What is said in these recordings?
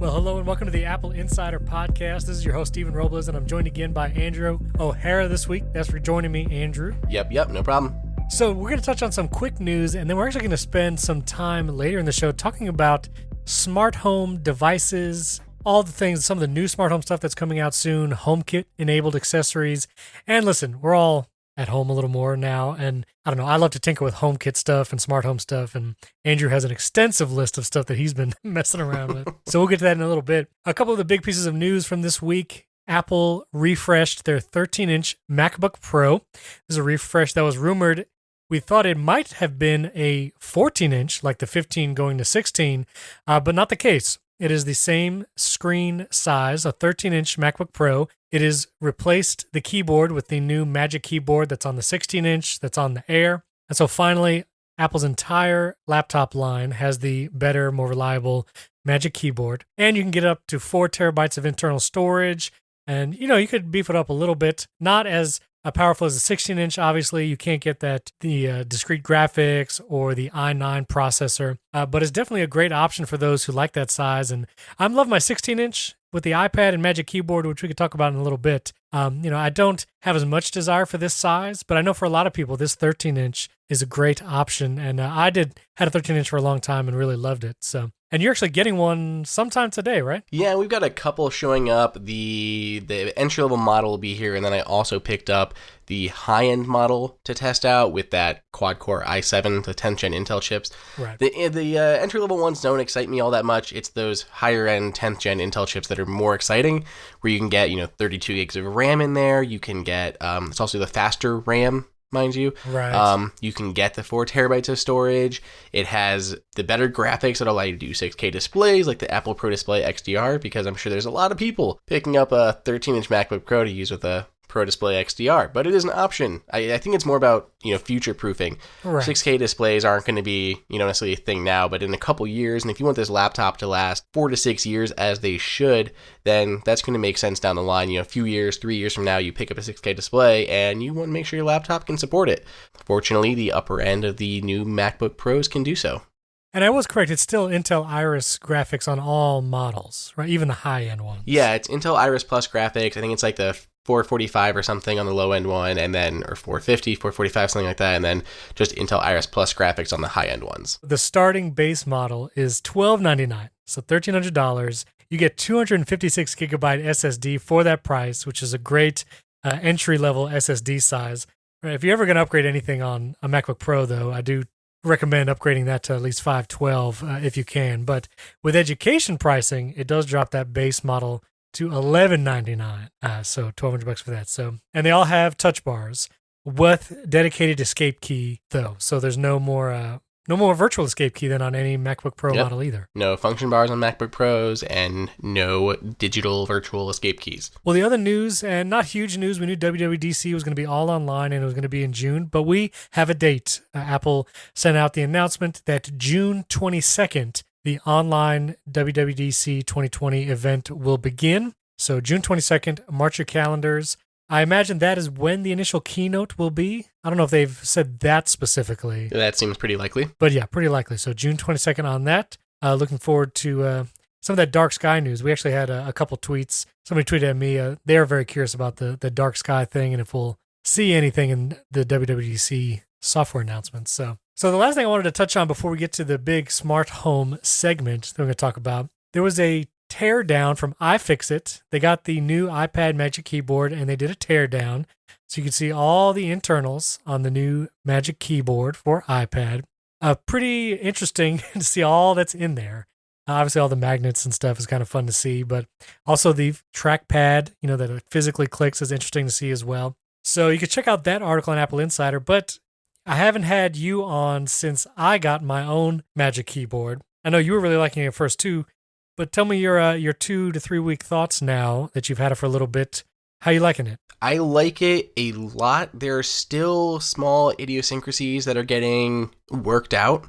Well, hello and welcome to the Apple Insider Podcast. This is your host, Stephen Robles, and I'm joined again by Andrew O'Hara this week. Thanks for joining me, Andrew. Yep, no problem. So we're going to touch on some quick news, and then we're actually going to spend some time later in the show talking about smart home devices, all the things, some of the new smart home stuff that's coming out soon, HomeKit-enabled accessories. And listen, we're all at home a little more now, and I don't know, I love to tinker with HomeKit stuff and smart home stuff, and Andrew has an extensive list of stuff that he's been messing around with. So we'll get to that in a little bit. A couple of the big pieces of news from this week. Apple refreshed their 13-inch MacBook Pro. This is a refresh that was rumored. We thought it might have been a 14-inch, like the 15 going to 16, but not the case. It is the same screen size, a 13-inch MacBook Pro. It has replaced the keyboard with the new Magic Keyboard that's on the 16-inch, that's on the Air. And so finally, Apple's entire laptop line has the better, more reliable Magic Keyboard. And you can get up to 4 terabytes of internal storage. And, you could beef it up a little bit. Not as powerful as a 16-inch, obviously. You can't get the discrete graphics or the i9 processor, but it's definitely a great option for those who like that size. And I love my 16-inch with the iPad and Magic Keyboard, which we could talk about in a little bit. I don't have as much desire for this size, but I know for a lot of people, this 13-inch is a great option. And I had a 13-inch for a long time and really loved it. So. And you're actually getting one sometime today, right? Yeah, we've got a couple showing up. The entry-level model will be here, and then I also picked up the high-end model to test out with that quad-core i7, the 10th gen Intel chips. Right. The entry-level ones don't excite me all that much. It's those higher-end 10th gen Intel chips that are more exciting, where you can get 32 gigs of RAM in there. You can get it's also the faster RAM, mind you. Right. You can get the 4 terabytes of storage. It has the better graphics that allow you to do 6K displays, like the Apple Pro Display XDR, because I'm sure there's a lot of people picking up a 13-inch MacBook Pro to use with a Pro Display XDR, but it is an option. I think it's more about, future-proofing. Right. 6K displays aren't going to be, necessarily a thing now, but in a couple years, and if you want this laptop to last 4 to 6 years as they should, then that's going to make sense down the line. A few years, 3 years from now, you pick up a 6K display, and you want to make sure your laptop can support it. Fortunately, the upper end of the new MacBook Pros can do so. And I was correct, it's still Intel Iris graphics on all models, right? Even the high-end ones. Yeah, it's Intel Iris Plus graphics. I think it's like the 445 or something on the low-end one, and then, or 450, 445, something like that, and then just Intel Iris Plus graphics on the high-end ones. The starting base model is $1,299, so $1,300. You get 256 gigabyte SSD for that price, which is a great entry-level SSD size. Right, if you're ever going to upgrade anything on a MacBook Pro, though, I do recommend upgrading that to at least 512 if you can. But with education pricing, it does drop that base model to $1,199, so $1,200 for that. So, and they all have touch bars with dedicated escape key, though. So there's no more virtual escape key than on any MacBook Pro model either. No function bars on MacBook Pros and no digital virtual escape keys. Well, the other news, and not huge news, we knew WWDC was going to be all online and it was going to be in June, but we have a date. Apple sent out the announcement that June 22nd, the online WWDC 2020 event will begin. So June 22nd, mark your calendars. I imagine that is when the initial keynote will be. I don't know if they've said that specifically. That seems pretty likely. But yeah, pretty likely. So June 22nd on that. Looking forward to some of that dark sky news. We actually had a couple tweets. Somebody tweeted at me. They are very curious about the dark sky thing and if we'll see anything in the WWDC software announcements. So the last thing I wanted to touch on before we get to the big smart home segment that we're going to talk about, there was a teardown from iFixit. They got the new iPad Magic Keyboard and they did a teardown. So you can see all the internals on the new Magic Keyboard for iPad. Pretty interesting to see all that's in there. Obviously, all the magnets and stuff is kind of fun to see, but also the trackpad, that it physically clicks is interesting to see as well. So you can check out that article on Apple Insider, but I haven't had you on since I got my own Magic Keyboard. I know you were really liking it first too, but tell me your 2 to 3 week thoughts now that you've had it for a little bit. How you liking it? I like it a lot. There are still small idiosyncrasies that are getting worked out,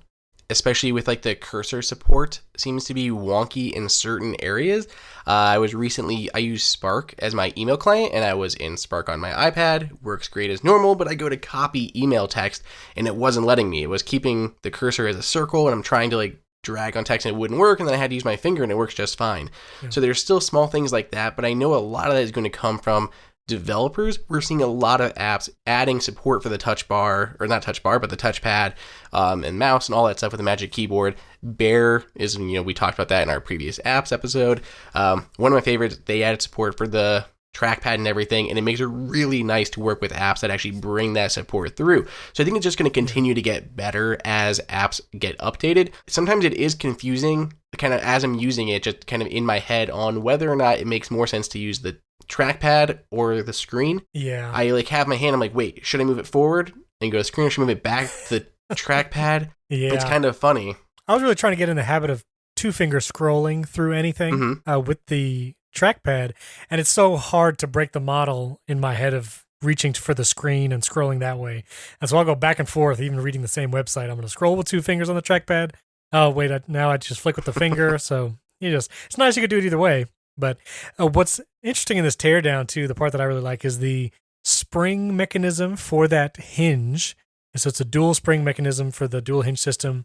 especially with the cursor support seems to be wonky in certain areas. I used Spark as my email client, and I was in Spark on my iPad. Works great as normal, but I go to copy email text, and it wasn't letting me. It was keeping the cursor as a circle, and I'm trying to drag on text and it wouldn't work, and then I had to use my finger and it works just fine. Yeah. So there's still small things like that, but I know a lot of that is going to come from developers. We're seeing a lot of apps adding support for the touch bar, or not touch bar, but the touchpad and mouse and all that stuff with the Magic Keyboard. Bear is, we talked about that in our previous apps episode. One of my favorites, they added support for the trackpad and everything, and it makes it really nice to work with apps that actually bring that support through. So I think it's just going to continue to get better as apps get updated. Sometimes it is confusing, kind of as I'm using it, just kind of in my head on whether or not it makes more sense to use the trackpad or the screen. Yeah. I have my hand, I'm like, wait, should I move it forward and go to screen, or should I move it back to the trackpad? Yeah. It's kind of funny. I was really trying to get in the habit of two-finger scrolling through anything with the trackpad, and it's so hard to break the model in my head of reaching for the screen and scrolling that way. And so I'll go back and forth, even reading the same website. I'm going to scroll with two fingers on the trackpad. Oh, wait, now I just flick with the finger. So it's nice you could do it either way. But what's interesting in this teardown, too, the part that I really like is the spring mechanism for that hinge. So it's a dual spring mechanism for the dual hinge system.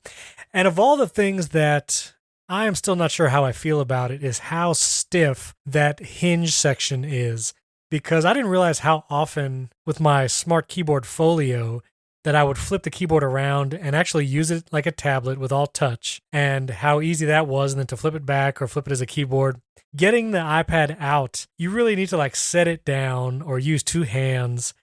And of all the things that I am still not sure how I feel about it is how stiff that hinge section is, because I didn't realize how often with my Smart Keyboard Folio that I would flip the keyboard around and actually use it like a tablet with all touch, and how easy that was, and then to flip it back or flip it as a keyboard. Getting the iPad out, you really need to set it down or use two hands,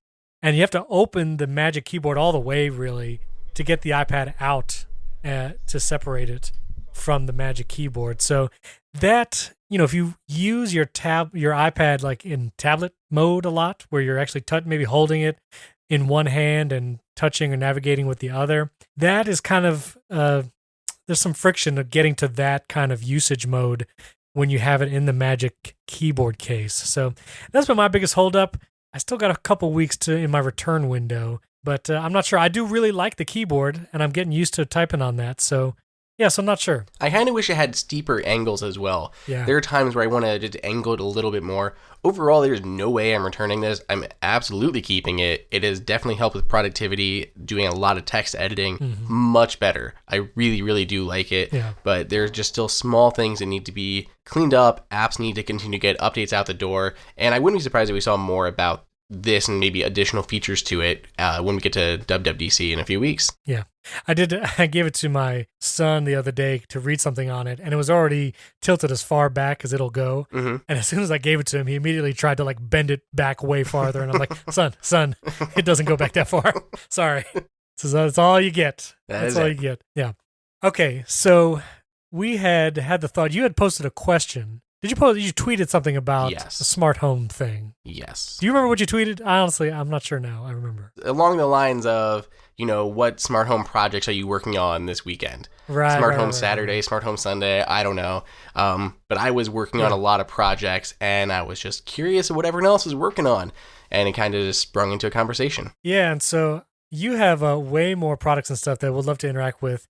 and you have to open the Magic Keyboard all the way really to get the iPad out to separate it from the Magic Keyboard. So that, if you use your iPad in tablet mode a lot, where you're actually maybe holding it in one hand and touching or navigating with the other, that is kind of there's some friction of getting to that kind of usage mode when you have it in the Magic Keyboard case. So that's been my biggest holdup. I still got a couple weeks in my return window, but I'm not sure. I do really like the keyboard, and I'm getting used to typing on that. So yeah, so I'm not sure. I kind of wish it had steeper angles as well. Yeah. There are times where I want to just angle it a little bit more. Overall, there's no way I'm returning this. I'm absolutely keeping it. It has definitely helped with productivity, doing a lot of text editing, much better. I really, really do like it. Yeah. But there's just still small things that need to be cleaned up. Apps need to continue to get updates out the door. And I wouldn't be surprised if we saw more about this and maybe additional features to it when we get to WWDC in a few weeks. Yeah. I gave it to my son the other day to read something on it, and it was already tilted as far back as it'll go. And as soon as I gave it to him, he immediately tried to bend it back way farther. And I'm like, son, it doesn't go back that far. Sorry. So that's all you get. That's all you get. Yeah. Okay. So we had the thought, you had posted a question. You tweeted something about the smart home thing. Yes. Do you remember what you tweeted? Honestly, I'm not sure now. I remember. Along the lines of, what smart home projects are you working on this weekend? Right. Smart home Saturday, smart home Sunday, I don't know. But I was working on a lot of projects, and I was just curious of what everyone else is working on. And it kind of just sprung into a conversation. Yeah, and so you have way more products and stuff that we'd love to interact with.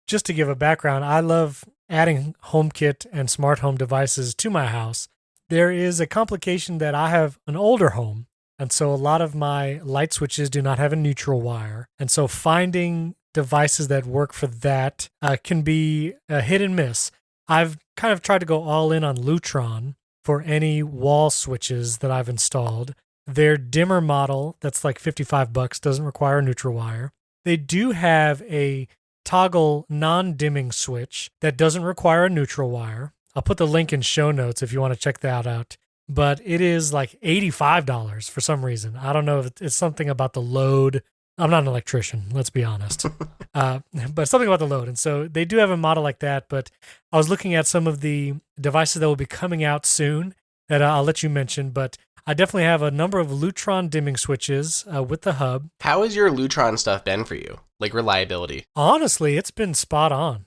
Just to give a background, I love adding HomeKit and smart home devices to my house. There is a complication that I have an older home, and so a lot of my light switches do not have a neutral wire. And so finding devices that work for that can be a hit and miss. I've kind of tried to go all in on Lutron for any wall switches that I've installed. Their dimmer model, that's like $55, doesn't require a neutral wire. They do have a toggle non-dimming switch that doesn't require a neutral wire. I'll put the link in show notes if you want to check that out. But it is like $85 for some reason. I don't know if it's something about the load. I'm not an electrician, let's be honest. But something about the load. And so they do have a model like that. But I was looking at some of the devices that will be coming out soon that I'll let you mention. But I definitely have a number of Lutron dimming switches with the hub. How has your Lutron stuff been for you? Like reliability? Honestly, it's been spot on.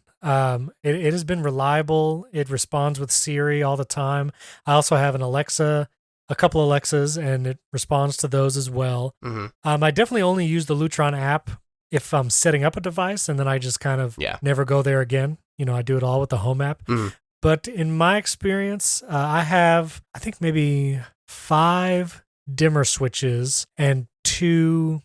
It has been reliable. It responds with Siri all the time. I also have a couple Alexas, and it responds to those as well. I definitely only use the Lutron app if I'm setting up a device, and then I just kind of never go there again. I do it all with the home app. But in my experience, I have, I think maybe 5 dimmer switches and 2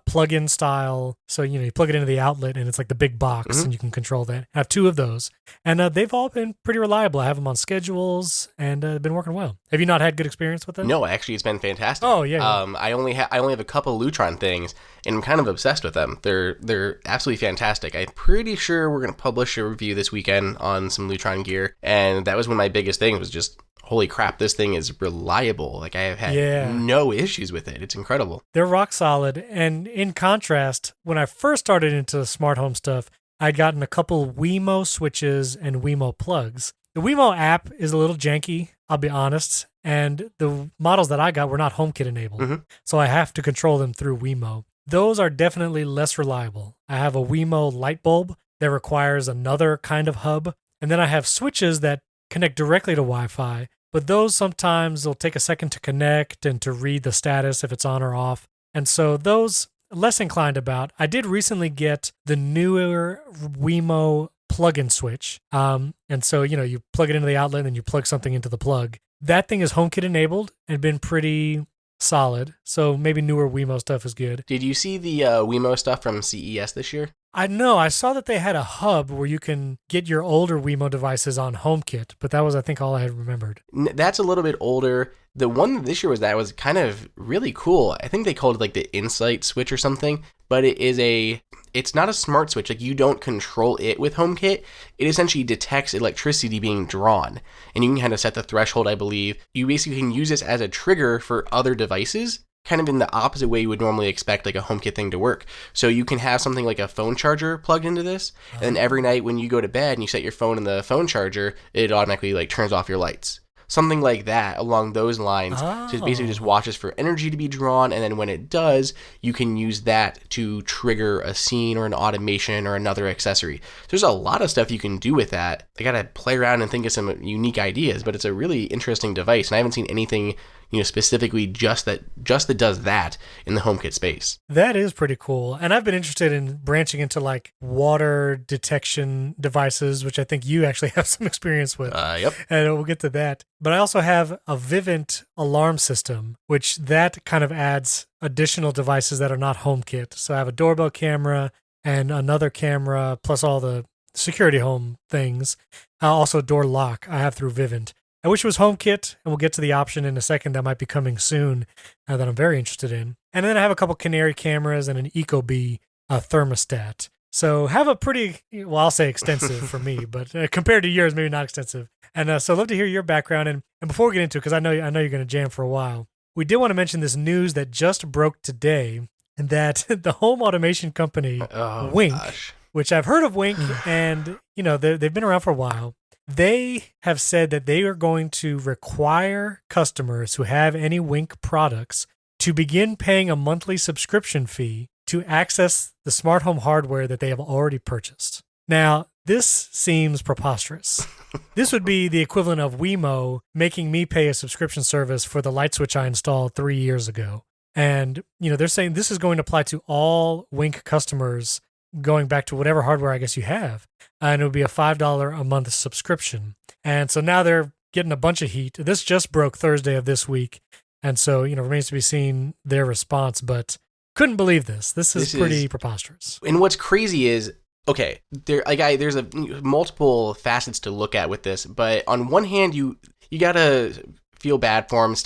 plug-in style. So, you plug it into the outlet and it's like the big box and you can control that. I have 2 of those. And they've all been pretty reliable. I have them on schedules and been working well. Have you not had good experience with them? No, actually, it's been fantastic. Oh, yeah. I only have a couple Lutron things, and I'm kind of obsessed with them. They're absolutely fantastic. I'm pretty sure we're going to publish a review this weekend on some Lutron gear, and that was one of my biggest things was just, holy crap, this thing is reliable. Like, I have had no issues with it. It's incredible. They're rock solid. And in contrast, when I first started into smart home stuff, I'd gotten a couple Wemo switches and Wemo plugs. The Wemo app is a little janky, I'll be honest, and the models that I got were not HomeKit enabled, so I have to control them through Wemo. Those are definitely less reliable. I have a Wemo light bulb that requires another kind of hub, and then I have switches that connect directly to Wi-Fi, but those sometimes will take a second to connect and to read the status if it's on or off, and so those less inclined about. I did recently get the newer Wemo plug-in switch. And so, you plug it into the outlet and then you plug something into the plug. That thing is HomeKit enabled and been pretty solid. So maybe newer Wemo stuff is good. Did you see the Wemo stuff from CES this year? I know. I saw that they had a hub where you can get your older Wemo devices on HomeKit, but that was, I think, all I had remembered. That's a little bit older. The one this year was kind of really cool. I think they called it like the Insight switch or something, but it's not a smart switch. Like, you don't control it with HomeKit. It essentially detects electricity being drawn, and you can kind of set the threshold, I believe. You basically can use this as a trigger for other devices, kind of in the opposite way you would normally expect like a HomeKit thing to work. So you can have something like a phone charger plugged into this, and then every night when you go to bed and you set your phone in the phone charger, it automatically like turns off your lights. Something like that along those lines. So it basically just watches for energy to be drawn, and then when it does, you can use that to trigger a scene or an automation or another accessory. There's a lot of stuff you can do with that. I gotta play around and think of some unique ideas, but it's a really interesting device, and I haven't seen anything specifically just that does that in the HomeKit space. That is pretty cool. And I've been interested in branching into like water detection devices, which I think you actually have some experience with. Yep. And we'll get to that. But I also have a Vivint alarm system, which that kind of adds additional devices that are not HomeKit. So I have a doorbell camera and another camera, plus all the security home things. Also door lock I have through Vivint. I wish it was HomeKit, and we'll get to the option in a second that might be coming soon that I'm very interested in. And then I have a couple Canary cameras and an Ecobee thermostat. So have a pretty, well, I'll say extensive for me, but compared to yours, maybe not extensive. And so I'd love to hear your background. And before we get into it, because I know you're going to jam for a while, we did want to mention this news that just broke today, and that the home automation company, Wink, which I've heard of Wink, and, they've been around for a while. They have said that they are going to require customers who have any Wink products to begin paying a monthly subscription fee to access the smart home hardware that they have already purchased. Now, this seems preposterous. This would be the equivalent of Wemo making me pay a subscription service for the light switch I installed 3 years ago. And, they're saying this is going to apply to all Wink customers going back to whatever hardware I guess you have. And it would be a $5 a month subscription. And so now they're getting a bunch of heat. This just broke Thursday of this week. And so, remains to be seen their response, but couldn't believe this. This is pretty preposterous. And what's crazy is, okay, there's multiple facets to look at with this, but on one hand, you gotta feel bad for them.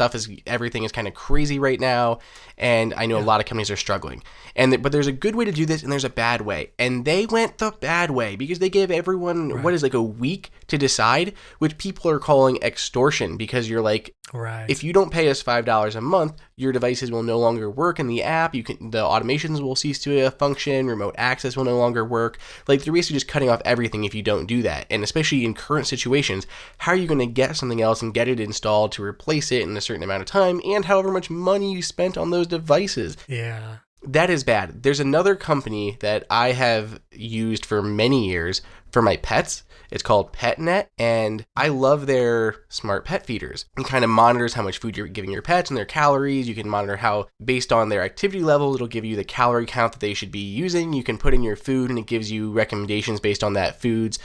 Everything is kind of crazy right now, and I know a lot of companies are struggling. But there's a good way to do this, and there's a bad way. And they went the bad way because they gave everyone a week to decide, which people are calling extortion, because you're like, if you don't pay us $5 a month, your devices will no longer work in the app. The automations will cease to function. Remote access will no longer work. Like, they're basically just cutting off everything if you don't do that. And especially in current situations, how are you going to get something else and get it installed to replace it in a certain amount of time, and however much money you spent on those devices? Yeah. That is bad. There's another company that I have used for many years for my pets. It's called PetNet, and I love their smart pet feeders. It kind of monitors how much food you're giving your pets and their calories. You can monitor how, based on their activity level, it'll give you the calorie count that they should be using. You can put in your food, and it gives you recommendations based on that food's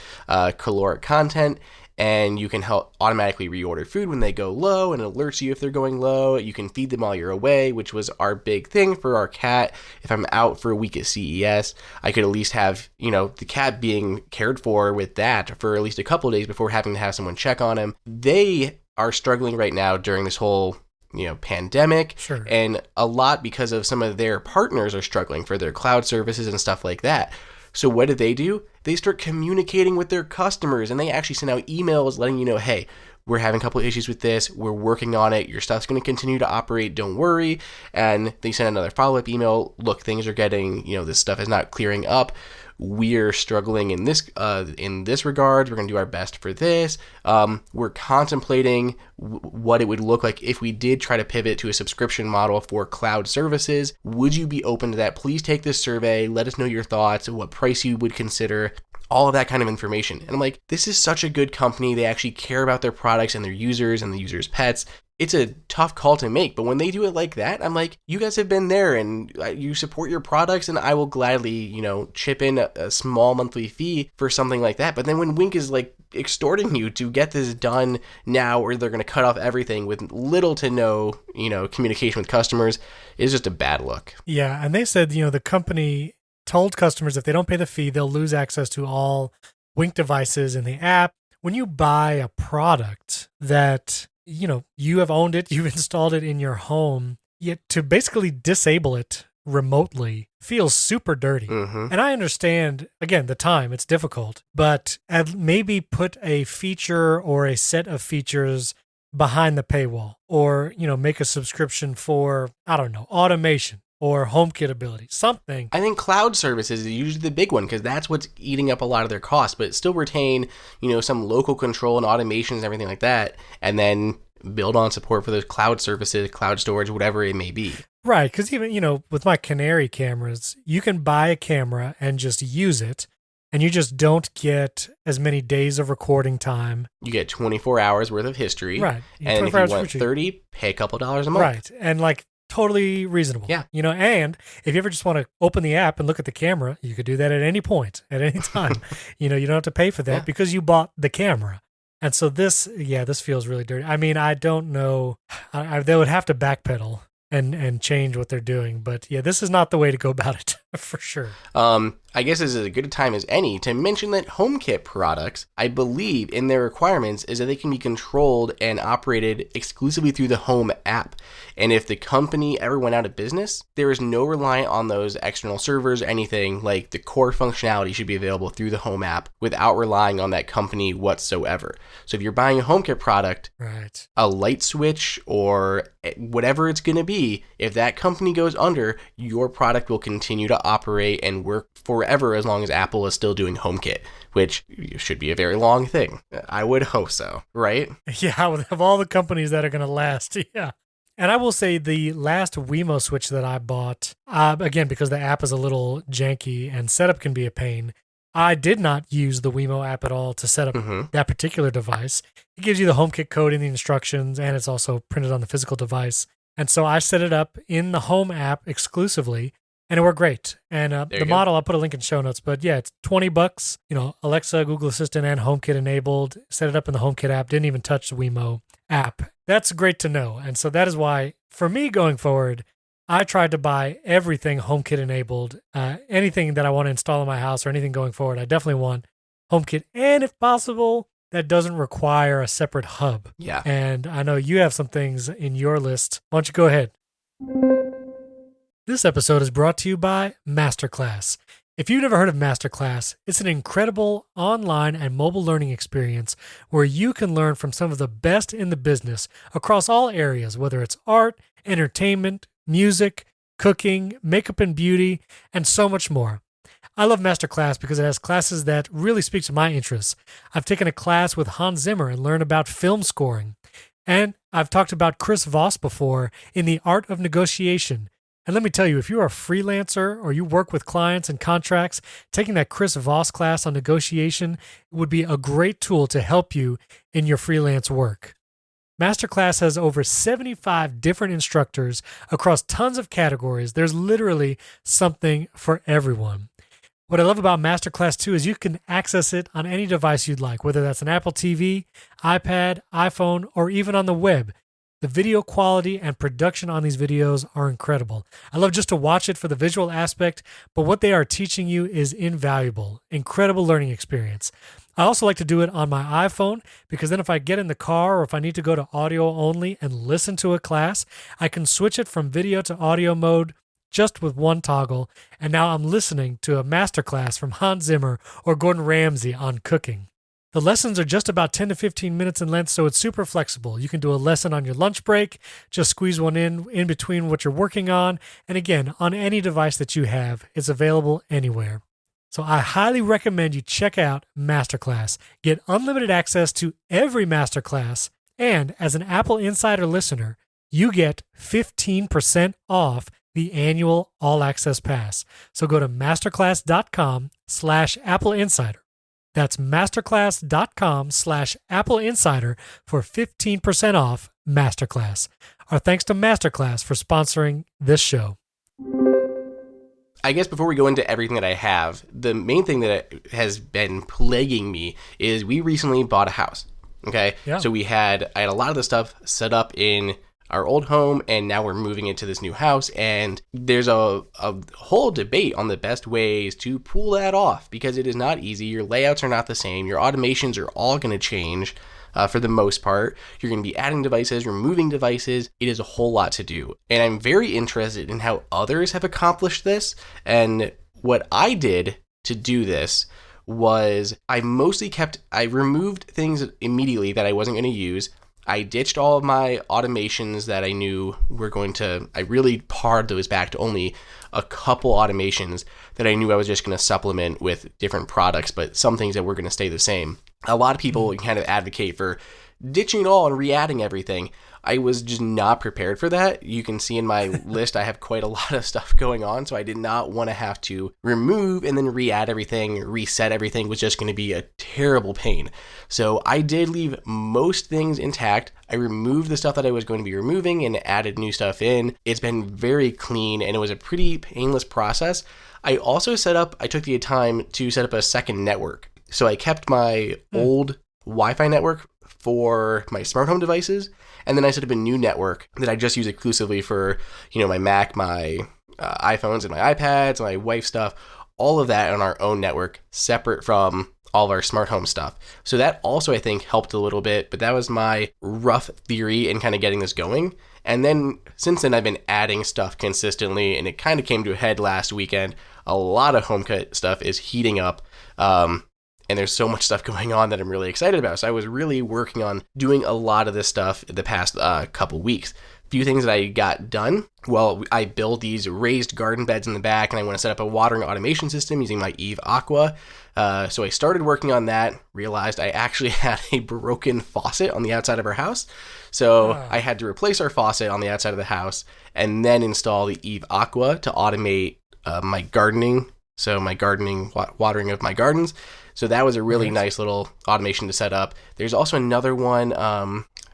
caloric content. and you can help automatically reorder food when they go low and alerts you if they're going low. You can feed them while you're away, which was our big thing for our cat. If I'm out for a week at CES, I could at least have, the cat being cared for with that for at least a couple of days before having to have someone check on him. They are struggling right now during this whole pandemic. Sure. And a lot because of some of their partners are struggling for their cloud services and stuff like that. So what do? They start communicating with their customers, and they actually send out emails letting you know, hey, we're having a couple of issues with this. We're working on it. Your stuff's going to continue to operate. Don't worry. And they send another follow-up email. Look, things are getting, this stuff is not clearing up. We're struggling in this regard. We're going to do our best for this. We're contemplating what it would look like if we did try to pivot to a subscription model for cloud services. Would you be open to that? Please take this survey. Let us know your thoughts, what price you would consider, all of that kind of information. And I'm like, this is such a good company. They actually care about their products and their users and the users' pets. It's a tough call to make, but when they do it like that, I'm like, you guys have been there and you support your products, and I will gladly, chip in a small monthly fee for something like that. But then when Wink is like extorting you to get this done now, or they're going to cut off everything with little to no, communication with customers, is just a bad look. Yeah, and they said, the company told customers if they don't pay the fee, they'll lose access to all Wink devices in the app. When you buy a product that you have owned it, you've installed it in your home, yet to basically disable it remotely feels super dirty. Mm-hmm. And I understand, again, the time, it's difficult, but maybe put a feature or a set of features behind the paywall, or, make a subscription for, I don't know, automation or HomeKit ability, something. I think cloud services is usually the big one because that's what's eating up a lot of their costs, but still retain, some local control and automations and everything like that, and then build on support for those cloud services, cloud storage, whatever it may be. Right, because even, with my Canary cameras, you can buy a camera and just use it, and you just don't get as many days of recording time. You get 24 hours worth of history. Right. And if you want 30, pay a couple dollars a month. Right, and totally reasonable. Yeah. And if you ever just want to open the app and look at the camera, you could do that at any point, at any time. You don't have to pay for that because you bought the camera. And so this feels really dirty. I mean, I don't know. They would have to backpedal and change what they're doing. But yeah, this is not the way to go about it for sure. I guess this is as good a time as any to mention that HomeKit products, I believe in their requirements, is that they can be controlled and operated exclusively through the Home app. And if the company ever went out of business, there is no reliance on those external servers or anything. Like, the core functionality should be available through the Home app without relying on that company whatsoever. So if you're buying a HomeKit product, right, a light switch or whatever it's going to be, if that company goes under, your product will continue to operate and work forever as long as Apple is still doing HomeKit, which should be a very long thing. I would hope so, right? Yeah, of all the companies that are going to last, yeah. And I will say the last Wemo switch that I bought, again, because the app is a little janky and setup can be a pain, I did not use the Wemo app at all to set up that particular device. It gives you the HomeKit code in the instructions, and it's also printed on the physical device. And so I set it up in the Home app exclusively, and it worked great. And the model, I'll put a link in show notes, but yeah, it's $20, Alexa, Google Assistant, and HomeKit enabled. Set it up in the HomeKit app, didn't even touch the Wemo app. That's great to know. And so that is why, for me going forward, I tried to buy everything HomeKit enabled. Anything that I want to install in my house or anything going forward, I definitely want HomeKit. And if possible, that doesn't require a separate hub. Yeah. And I know you have some things in your list. Why don't you go ahead? This episode is brought to you by Masterclass. If you've never heard of Masterclass, it's an incredible online and mobile learning experience where you can learn from some of the best in the business across all areas, whether it's art, entertainment, music, cooking, makeup and beauty, and so much more. I love Masterclass because it has classes that really speak to my interests. I've taken a class with Hans Zimmer and learned about film scoring. And I've talked about Chris Voss before in The Art of Negotiation. And let me tell you, if you're a freelancer or you work with clients and contracts, taking that Chris Voss class on negotiation would be a great tool to help you in your freelance work. Masterclass has over 75 different instructors across tons of categories. There's literally something for everyone. What I love about Masterclass 2 is you can access it on any device you'd like, whether that's an Apple TV, iPad, iPhone, or even on the web. The video quality and production on these videos are incredible. I love just to watch it for the visual aspect, but what they are teaching you is invaluable. Incredible learning experience. I also like to do it on my iPhone because then if I get in the car or if I need to go to audio only and listen to a class, I can switch it from video to audio mode just with one toggle, and now I'm listening to a masterclass from Hans Zimmer or Gordon Ramsay on cooking. The lessons are just about 10 to 15 minutes in length, so it's super flexible. You can do a lesson on your lunch break, just squeeze one in between what you're working on, and again, on any device that you have, it's available anywhere. So I highly recommend you check out Masterclass. Get unlimited access to every Masterclass, and as an Apple Insider listener, you get 15% off the annual All Access Pass. So go to masterclass.com/Apple Insider. That's masterclass.com/Apple Insider for 15% off Masterclass. Our thanks to Masterclass for sponsoring this show. I guess before we go into everything that I have, the main thing that has been plaguing me is we recently bought a house. Okay? Yeah. So I had a lot of the stuff set up in our old home, and now we're moving into this new house, and there's a whole debate on the best ways to pull that off, because it is not easy. Your layouts are not the same. Your automations are all going to change for the most part. You're going to be adding devices, removing devices. It is a whole lot to do, and I'm very interested in how others have accomplished this. And what I did to do this was I removed things immediately that I wasn't going to use. I ditched all of my automations that I knew I really pared those back to only a couple automations that I knew I was just going to supplement with different products, but some things that were going to stay the same. A lot of people kind of advocate for ditching it all and re-adding everything. I was just not prepared for that. You can see in my list, I have quite a lot of stuff going on, so I did not want to have to remove and then re-add everything, reset everything was just going to be a terrible pain. So I did leave most things intact. I removed the stuff that I was going to be removing and added new stuff in. It's been very clean, and it was a pretty painless process. I also took the time to set up a second network. So I kept my old Wi-Fi network for my smart home devices, and then I set up a new network that I just use exclusively for, my Mac, my iPhones and my iPads, my wife's stuff, all of that on our own network, separate from all of our smart home stuff. So that also, I think, helped a little bit, but that was my rough theory in kind of getting this going. And then since then, I've been adding stuff consistently, and it kind of came to a head last weekend. A lot of HomeKit stuff is heating up. And there's so much stuff going on that I'm really excited about. So I was really working on doing a lot of this stuff the past couple weeks. Few things that I got done. Well, I built these raised garden beds in the back, and I want to set up a watering automation system using my Eve Aqua. So I started working on that, realized I actually had a broken faucet on the outside of our house. So I had to replace our faucet on the outside of the house and then install the Eve Aqua to automate my gardening. So my watering of my gardens. So that was a really nice little automation to set up. There's also another one,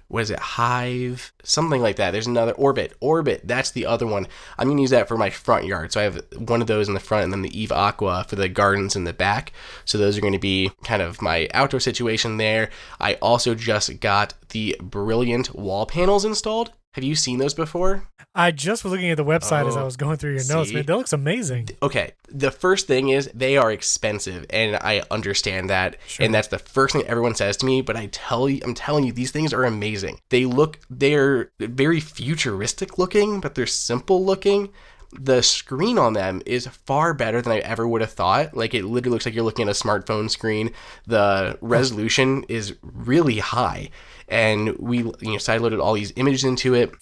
what is it, Hive? Something like that. There's another, Orbit, that's the other one. I'm going to use that for my front yard. So I have one of those in the front and then the Eve Aqua for the gardens in the back. So those are going to be kind of my outdoor situation there. I also just got the Brilliant wall panels installed. Have you seen those before? I just was looking at the website as I was going through your notes. Man, that looks amazing. Okay. The first thing is they are expensive, and I understand that. Sure. And that's the first thing everyone says to me, but I'm telling you, these things are amazing. They're very futuristic looking, but they're simple looking. The screen on them is far better than I ever would have thought. Like, it literally looks like you're looking at a smartphone screen. The resolution is really high. And we, sideloaded all these images into it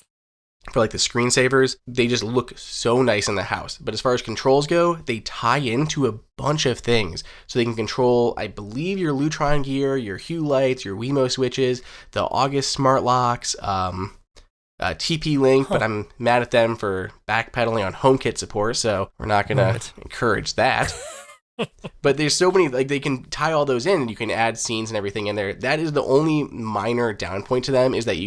for like the screensavers. They just look so nice in the house. But as far as controls go, they tie into a bunch of things. So they can control, I believe, your Lutron gear, your Hue lights, your Wemo switches, the August smart locks, TP-Link, but I'm mad at them for backpedaling on HomeKit support, so we're not going to encourage that. But there's so many, like, they can tie all those in, and you can add scenes and everything in there. That is the only minor down point to them, is that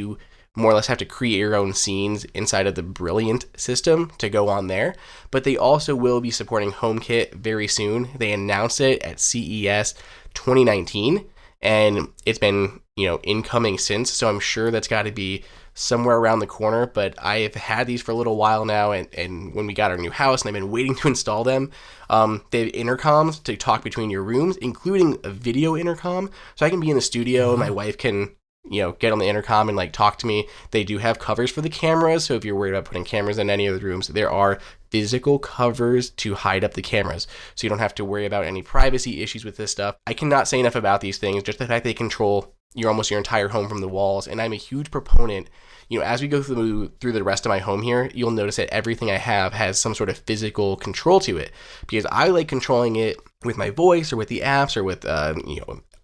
more or less have to create your own scenes inside of the Brilliant system to go on there. But they also will be supporting HomeKit very soon. They announced it at CES 2019, and it's been, incoming since. So I'm sure that's got to be somewhere around the corner. But I have had these for a little while now, and when we got our new house, and I've been waiting to install them. They have intercoms to talk between your rooms, including a video intercom. So I can be in the studio, and my wife can get on the intercom and like talk to me. They do have covers for the cameras, so if you're worried about putting cameras in any of the rooms, there are physical covers to hide up the cameras, so you don't have to worry about any privacy issues with this stuff. I cannot say enough about these things. Just the fact they control your entire home from the walls, and I'm a huge proponent. As we go through the rest of my home here, you'll notice that everything I have has some sort of physical control to it, because I like controlling it with my voice or with the apps or with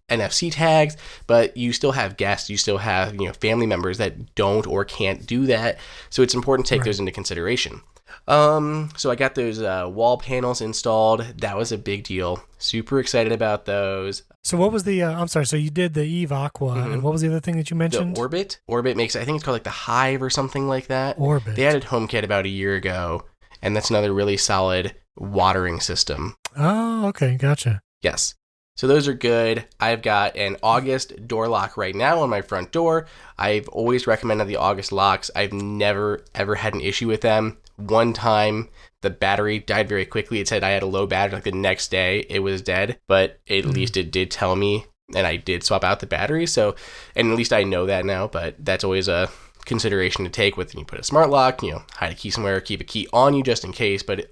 NFC tags. But you still have guests, you still have family members that don't or can't do that, so it's important to take those into consideration. So I got those wall panels installed. That was a big deal. Super excited about those. So what was the I'm sorry, so you did the Eve Aqua, and what was the other thing that you mentioned? The Orbit makes, I think it's called like the Hive or something like that. Orbit. They added HomeKit about a year ago, and that's another really solid watering system. Oh, okay, gotcha. Yes. So those are good. I've got an August door lock right now on my front door. I've always recommended the August locks. I've never, ever had an issue with them. One time, the battery died very quickly. It said I had a low battery. Like the next day, it was dead. But at least it did tell me, and I did swap out the battery. So, and at least I know that now. But that's always a consideration to take with when you put a smart lock. Hide a key somewhere, keep a key on you just in case. But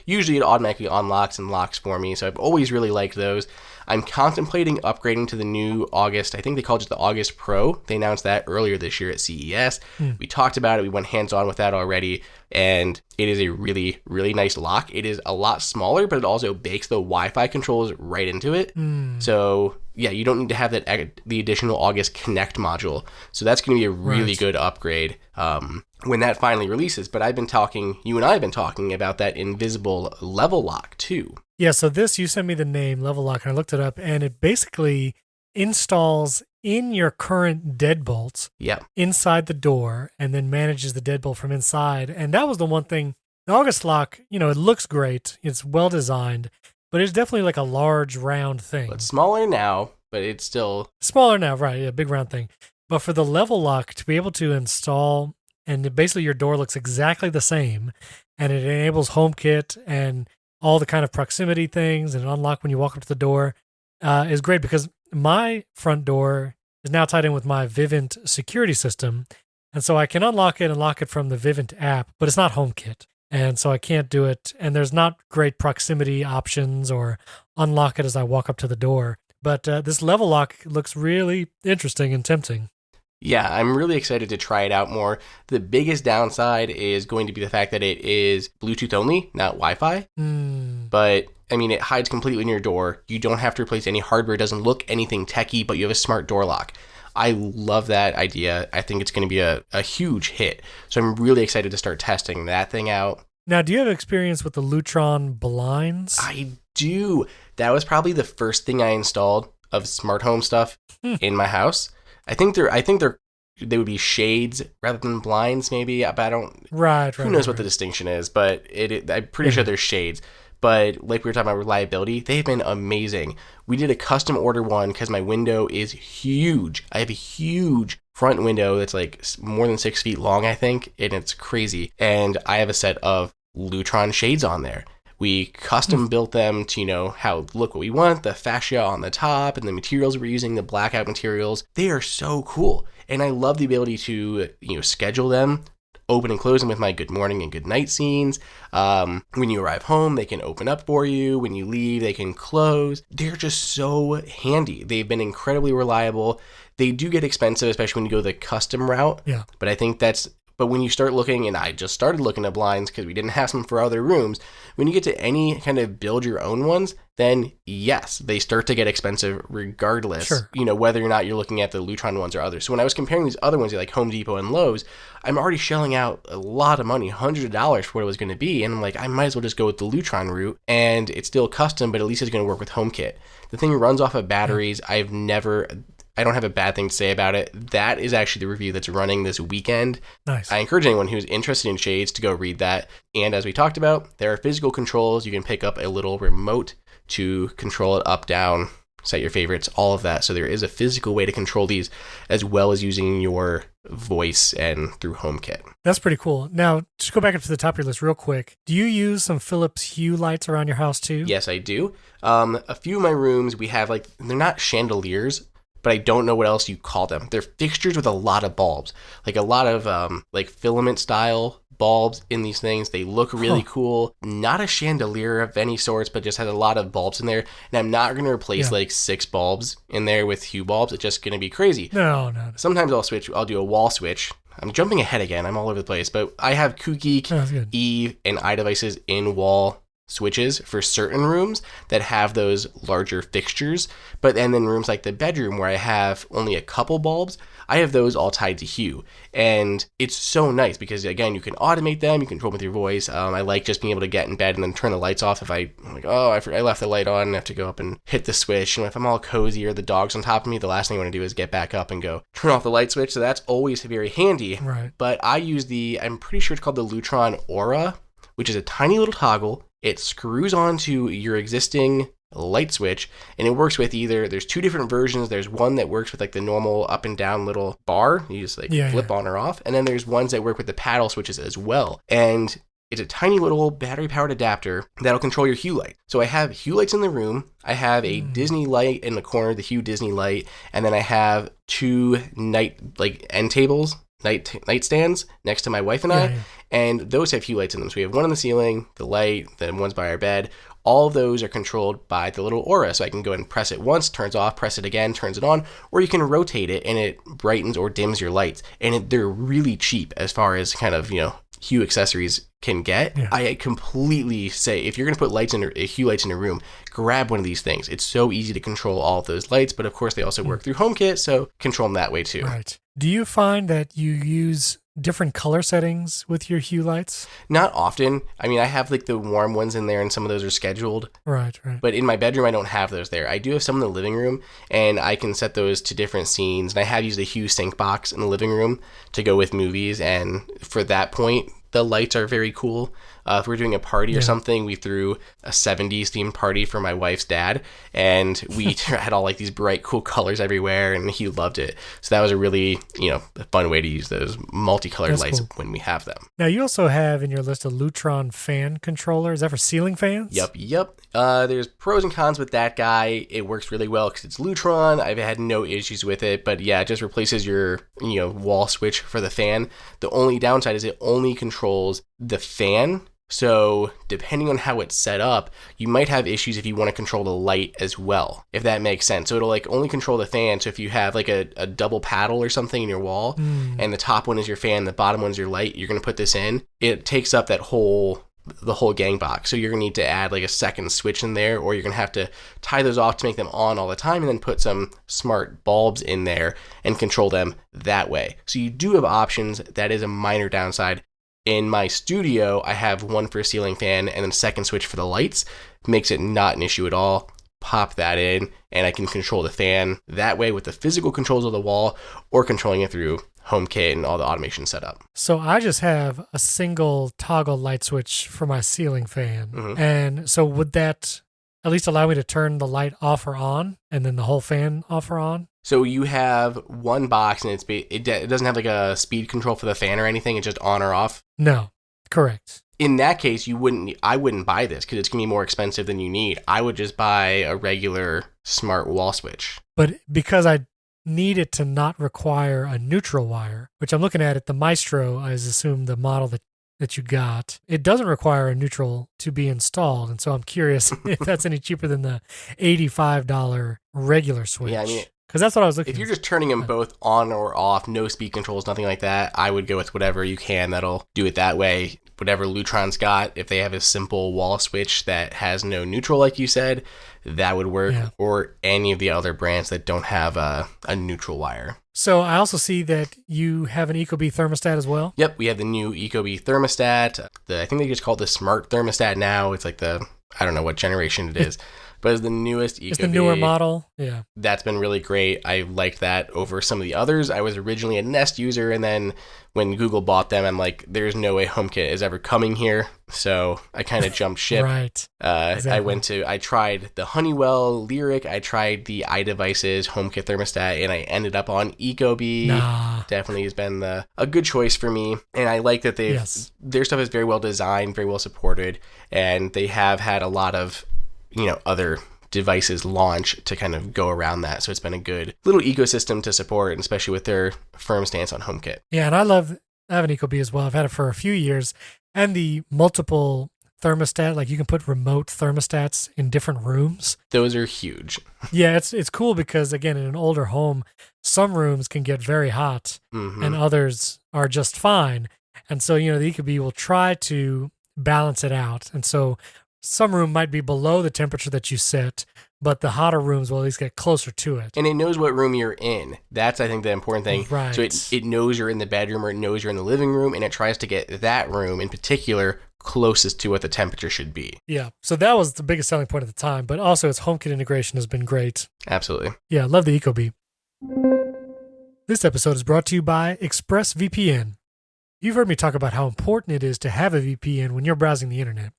usually it automatically unlocks and locks for me. So I've always really liked those. I'm contemplating upgrading to the new August. I think they called it the August Pro. They announced that earlier this year at CES. We talked about it. We went hands-on with that already. And it is a really, really nice lock. It is a lot smaller, but it also bakes the Wi-Fi controls right into it. So yeah, you don't need to have the additional August Connect module. So that's going to be a really good upgrade when that finally releases. But you and I have been talking about that invisible level lock too. Yeah, so you sent me the name, Level Lock, and I looked it up, and it basically installs in your current deadbolts inside the door, and then manages the deadbolt from inside. And that was the one thing. The August lock, it looks great. It's well designed, but it's definitely like a large round thing. It's smaller now, but it's still... Smaller now, right, yeah, big round thing. But for the Level Lock, to be able to install, and basically your door looks exactly the same, and it enables HomeKit and all the kind of proximity things, and unlock when you walk up to the door, is great, because my front door is now tied in with my Vivint security system, and so I can unlock it and lock it from the Vivint app, but it's not HomeKit, and so I can't do it, and there's not great proximity options or unlock it as I walk up to the door. But this Level Lock looks really interesting and tempting. Yeah, I'm really excited to try it out more. The biggest downside is going to be the fact that it is Bluetooth only, not Wi-Fi. But, it hides completely in your door. You don't have to replace any hardware. It doesn't look anything techie, but you have a smart door lock. I love that idea. I think it's going to be a huge hit. So I'm really excited to start testing that thing out. Now, do you have experience with the Lutron blinds? I do. That was probably the first thing I installed of smart home stuff in my house. I think they would be shades rather than blinds, maybe. But I don't. Right. Who knows what the distinction is? But I'm pretty sure they're shades. But like we were talking about reliability, they've been amazing. We did a custom order one because my window is huge. I have a huge front window that's like more than 6 feet long, I think, and it's crazy. And I have a set of Lutron shades on there. We custom built them to, look what we want, the fascia on the top, and the materials we're using, the blackout materials. They are so cool. And I love the ability to, schedule them, open and close them with my good morning and good night scenes. When you arrive home, they can open up for you. When you leave, they can close. They're just so handy. They've been incredibly reliable. They do get expensive, especially when you go the custom route. Yeah. But I think but when you start looking, and I just started looking at blinds because we didn't have some for other rooms, when you get to any kind of build your own ones, then yes, they start to get expensive regardless, whether or not you're looking at the Lutron ones or others. So when I was comparing these other ones, like Home Depot and Lowe's, I'm already shelling out a lot of money, hundreds of dollars for what it was going to be. And I'm like, I might as well just go with the Lutron route, and it's still custom, but at least it's going to work with HomeKit. The thing runs off of batteries. I've never I don't have a bad thing to say about it. That is actually the review that's running this weekend. Nice. I encourage anyone who's interested in shades to go read that. And as we talked about, there are physical controls. You can pick up a little remote to control it up, down, set your favorites, all of that. So there is a physical way to control these as well as using your voice and through HomeKit. That's pretty cool. Now, just go back up to the top of your list real quick. Do you use some Philips Hue lights around your house too? Yes, I do. A few of my rooms, we have they're not chandeliers, but I don't know what else you call them. They're fixtures with a lot of bulbs, like a lot of filament style bulbs in these things. They look really cool. Not a chandelier of any sorts, but just has a lot of bulbs in there. And I'm not going to replace 6 bulbs in there with Hue bulbs. It's just going to be crazy. No. Sometimes I'll do a wall switch. I'm jumping ahead again. I'm all over the place, but I have KooGeek, Eve, and iDevices in wall switches for certain rooms that have those larger fixtures. But then in rooms like the bedroom where I have only a couple bulbs, I have those all tied to Hue. And it's so nice because, again, you can automate them, you can control them with your voice. I like just being able to get in bed and then turn the lights off if I'm like, I left the light on and I have to go up and hit the switch. And if I'm all cozy or the dog's on top of me, the last thing I want to do is get back up and go turn off the light switch. So that's always very handy. Right. But I use I'm pretty sure it's called the Lutron Aura, which is a tiny little toggle. It screws onto your existing light switch, and it works with there's 2 different versions. There's one that works with the normal up and down little bar. You just flip on or off. And then there's ones that work with the paddle switches as well. And it's a tiny little battery-powered adapter that'll control your Hue light. So I have Hue lights in the room. I have a Disney light in the corner, the Hue Disney light. And then I have 2 end tables, nightstands next to my wife and I. And those have Hue lights in them. So we have one on the ceiling, the light, then one's by our bed. All of those are controlled by the little Aura. So I can go ahead and press it once, turns off, press it again, turns it on, or you can rotate it and it brightens or dims your lights. And they're really cheap as far as kind of, Hue accessories can get. Yeah. I completely say if you're going to put Hue lights in a room, grab one of these things. It's so easy to control all of those lights, but of course they also work through HomeKit, so control them that way too. Right. Do you find that you use different color settings with your Hue lights? Not often. I mean, I have the warm ones in there and some of those are scheduled. Right. But in my bedroom, I don't have those there. I do have some in the living room and I can set those to different scenes. And I have used the Hue sync box in the living room to go with movies. And for that point, the lights are very cool. If we're doing a party or something, we threw a 70s themed party for my wife's dad, and we had all these bright, cool colors everywhere, and he loved it. So that was a really, a fun way to use those multicolored lights when we have them. Now, you also have in your list a Lutron fan controller. Is that for ceiling fans? Yep. There's pros and cons with that guy. It works really well because it's Lutron. I've had no issues with it, but yeah, it just replaces your, wall switch for the fan. The only downside is it only controls the fan. So depending on how it's set up, you might have issues if you want to control the light as well, if that makes sense. So it'll only control the fan. So if you have a double paddle or something in your wall and the top one is your fan, the bottom one's your light, you're going to put this in, it takes up the whole gang box. So you're going to need to add a second switch in there, or you're going to have to tie those off to make them on all the time and then put some smart bulbs in there and control them that way. So you do have options. That is a minor downside. In my studio, I have one for a ceiling fan and then a second switch for the lights. Makes it not an issue at all. Pop that in and I can control the fan that way with the physical controls of the wall or controlling it through HomeKit and all the automation set up. So I just have a single toggle light switch for my ceiling fan. Mm-hmm. And so would that at least allow me to turn the light off or on and then the whole fan off or on? So you have one box and it doesn't have a speed control for the fan or anything. It's just on or off. No, correct. In that case, I wouldn't buy this because it's going to be more expensive than you need. I would just buy a regular smart wall switch. But because I need it to not require a neutral wire, which I'm looking at the Maestro, I assume the model that you got, it doesn't require a neutral to be installed. And so I'm curious if that's any cheaper than the $85 regular switch. Yeah, I mean, because that's what I was looking at. If you're just turning them both on or off, no speed controls, nothing like that, I would go with whatever you can that'll do it that way. Whatever Lutron's got, if they have a simple wall switch that has no neutral, like you said, that would work. Yeah. Or any of the other brands that don't have a neutral wire. So I also see that you have an Ecobee thermostat as well? Yep, we have the new Ecobee thermostat. I think they just call it the smart thermostat now. It's I don't know what generation it is. but it's the newest Ecobee. It's the newer model. Yeah. That's been really great. I liked that over some of the others. I was originally a Nest user, and then when Google bought them, I'm like, there's no way HomeKit is ever coming here. So I kind of jumped ship. Right. Exactly. I tried the Honeywell Lyric, I tried the iDevices HomeKit thermostat, and I ended up on Ecobee. Definitely has been a good choice for me. And I like that their stuff is very well designed, very well supported, and they have had a lot of, other devices launch to kind of go around that. So it's been a good little ecosystem to support, and especially with their firm stance on HomeKit. Yeah, and I have an Ecobee as well. I've had it for a few years, and the multiple thermostat, like you can put remote thermostats in different rooms. Those are huge. Yeah, it's cool because, again, in an older home, some rooms can get very hot and others are just fine. And so, the Ecobee will try to balance it out. And so some room might be below the temperature that you set, but the hotter rooms will at least get closer to it. And it knows what room you're in. That's, I think, the important thing. Right. So it knows you're in the bedroom, or it knows you're in the living room, and it tries to get that room in particular closest to what the temperature should be. Yeah. So that was the biggest selling point at the time, but also its HomeKit integration has been great. Absolutely. Yeah, I love the Ecobee. This episode is brought to you by ExpressVPN. You've heard me talk about how important it is to have a VPN when you're browsing the internet.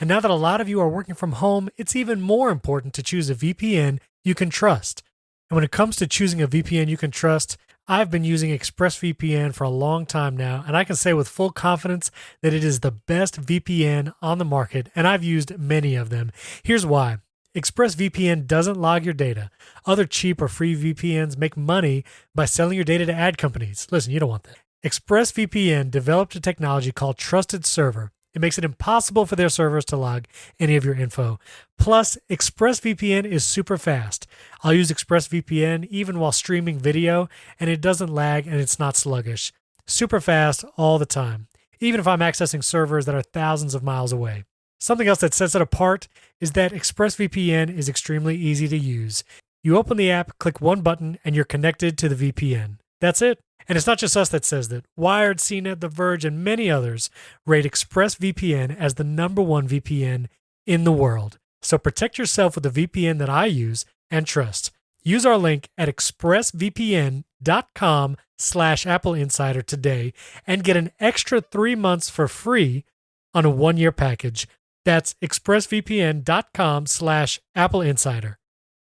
And now that a lot of you are working from home, it's even more important to choose a VPN you can trust. And when it comes to choosing a VPN you can trust, I've been using ExpressVPN for a long time now, and I can say with full confidence that it is the best VPN on the market, and I've used many of them. Here's why. ExpressVPN doesn't log your data. Other cheap or free VPNs make money by selling your data to ad companies. Listen, you don't want that. ExpressVPN developed a technology called Trusted Server. It makes it impossible for their servers to log any of your info. Plus, ExpressVPN is super fast. I'll use ExpressVPN even while streaming video, and it doesn't lag and it's not sluggish. Super fast all the time, even if I'm accessing servers that are thousands of miles away. Something else that sets it apart is that ExpressVPN is extremely easy to use. You open the app, click one button, and you're connected to the VPN. That's it. And it's not just us that says that. Wired, CNET, The Verge, and many others rate ExpressVPN as the #1 VPN in the world. So protect yourself with the VPN that I use and trust. Use our link at expressvpn.com/AppleInsider today and get an extra 3 months for free on a 1-year package. That's expressvpn.com/AppleInsider.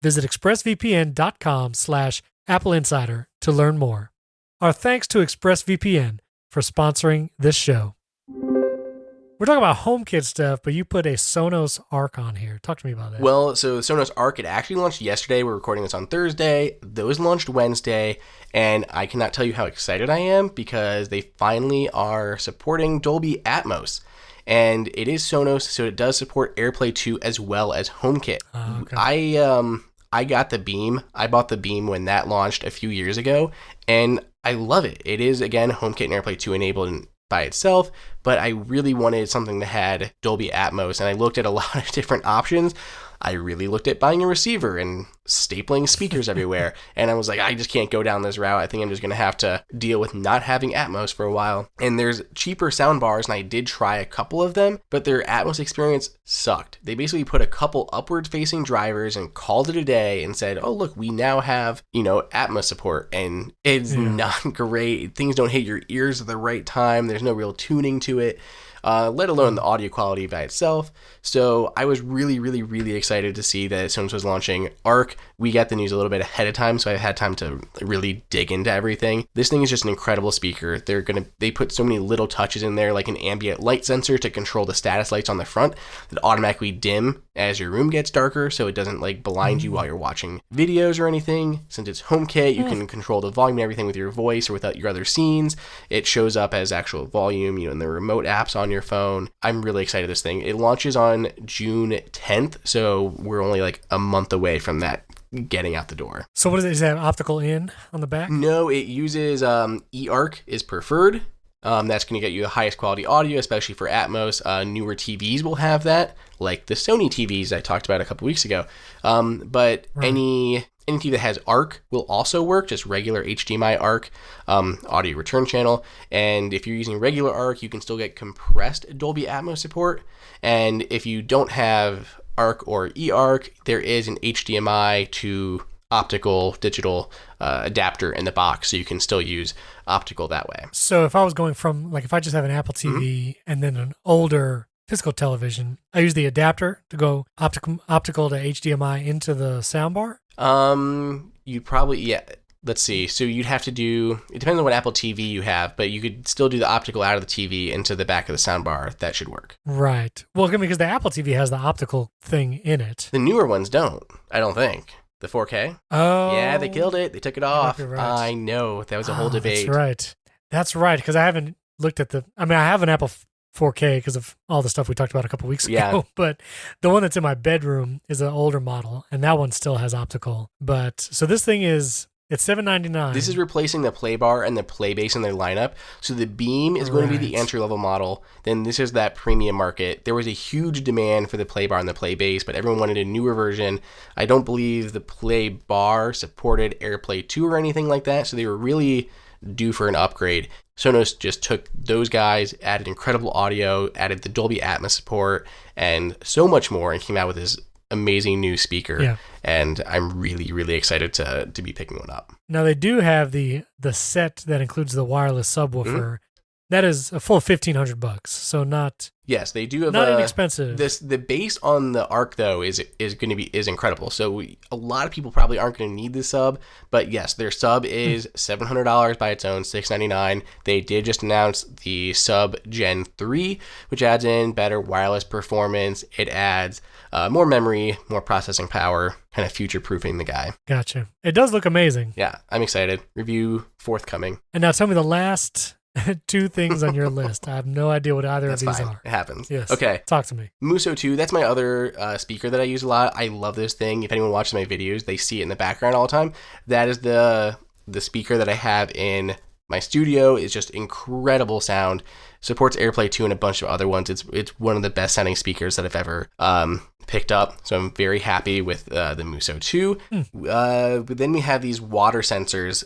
Visit expressvpn.com/AppleInsider to learn more. Our thanks to ExpressVPN for sponsoring this show. We're talking about HomeKit stuff, but you put a Sonos Arc on here. Talk to me about that. Well, so Sonos Arc, it actually launched yesterday. We're recording this on Thursday. Those launched Wednesday, and I cannot tell you how excited I am because they finally are supporting Dolby Atmos. And it is Sonos, so it does support AirPlay 2 as well as HomeKit. Okay. I got the Beam. I bought the Beam when that launched a few years ago, and I love it. It is, again, HomeKit and AirPlay 2 enabled by itself, but I really wanted something that had Dolby Atmos, and I looked at a lot of different options. I really looked at buying a receiver and stapling speakers everywhere, and I was like, I just can't go down this route. I think I'm just going to have to deal with not having Atmos for a while. And there's cheaper sound bars, and I did try a couple of them, but their Atmos experience sucked. They basically put a couple upward-facing drivers and called it a day and said, oh, look, we now have, Atmos support, and it's not great. Things don't hit your ears at the right time. There's no real tuning to it. Let alone the audio quality by itself. So I was really, really, really excited to see that Sonos was launching Arc. We got the news a little bit ahead of time, so I had time to really dig into everything. This thing is just an incredible speaker. They put so many little touches in there, like an ambient light sensor to control the status lights on the front that automatically dim as your room gets darker, so it doesn't blind you while you're watching videos or anything. Since it's HomeKit, you can control the volume and everything with your voice or without your other scenes. It shows up as actual volume, in the remote apps on your phone. I'm really excited this thing. It launches on June 10th, so we're only a month away from that getting out the door. So what is it? Is that optical in on the back? No, it uses eARC is preferred. That's going to get you the highest quality audio, especially for Atmos. Newer TVs will have that, like the Sony TVs I talked about a couple weeks ago. But any TV that has ARC will also work, just regular HDMI ARC, audio return channel. And if you're using regular ARC, you can still get compressed Dolby Atmos support. And if you don't have ARC or eARC. There is an HDMI to optical digital adapter in the box, so you can still use optical that way. So if I was going from, like, if I just have an Apple TV and then an older physical television, I use the adapter to go optical to HDMI into the soundbar? You'd probably, yeah. Let's see. So you'd have to do, it depends on what Apple TV you have, but you could still do the optical out of the TV into the back of the soundbar. That should work. Right. Well, because the Apple TV has the optical thing in it. The newer ones don't, I don't think. The 4K? Oh. Yeah, they killed it. They took it off. Right. I know. That was a whole debate. That's right. Because I haven't looked at I have an Apple 4K because of all the stuff we talked about a couple weeks ago. Yeah. But the one that's in my bedroom is an older model, and that one still has optical. But so this thing it's $799. This is replacing the Play Bar and the Play Base in their lineup. So the Beam is going to be the entry-level model. Then this is that premium market. There was a huge demand for the Play Bar and the Play Base, but everyone wanted a newer version. I don't believe the Play Bar supported AirPlay 2 or anything like that, so they were really due for an upgrade. Sonos just took those guys, added incredible audio, added the Dolby Atmos support, and so much more, and came out with this amazing new speaker. Yeah. And I'm really, really excited to be picking one up. Now they do have the set that includes the wireless subwoofer. That is a full $1,500, so not. Yes, they do have not inexpensive. The base on the Arc though is incredible. So a lot of people probably aren't going to need the sub, but yes, their sub is $700 by its own, $699. They did just announce the sub Gen 3, which adds in better wireless performance. It adds more memory, more processing power, kind of future-proofing the guy. Gotcha. It does look amazing. Yeah, I'm excited. Review forthcoming. And now tell me the last two things on your list. I have no idea what either of these are. It happens. Yes. Okay. Talk to me. Muso 2, that's my other speaker that I use a lot. I love this thing. If anyone watches my videos, they see it in the background all the time. That is the speaker that I have in my studio. It's just incredible sound. Supports AirPlay 2 and a bunch of other ones. It's one of the best sounding speakers that I've ever picked up. So I'm very happy with the Muso 2. But then we have these water sensors.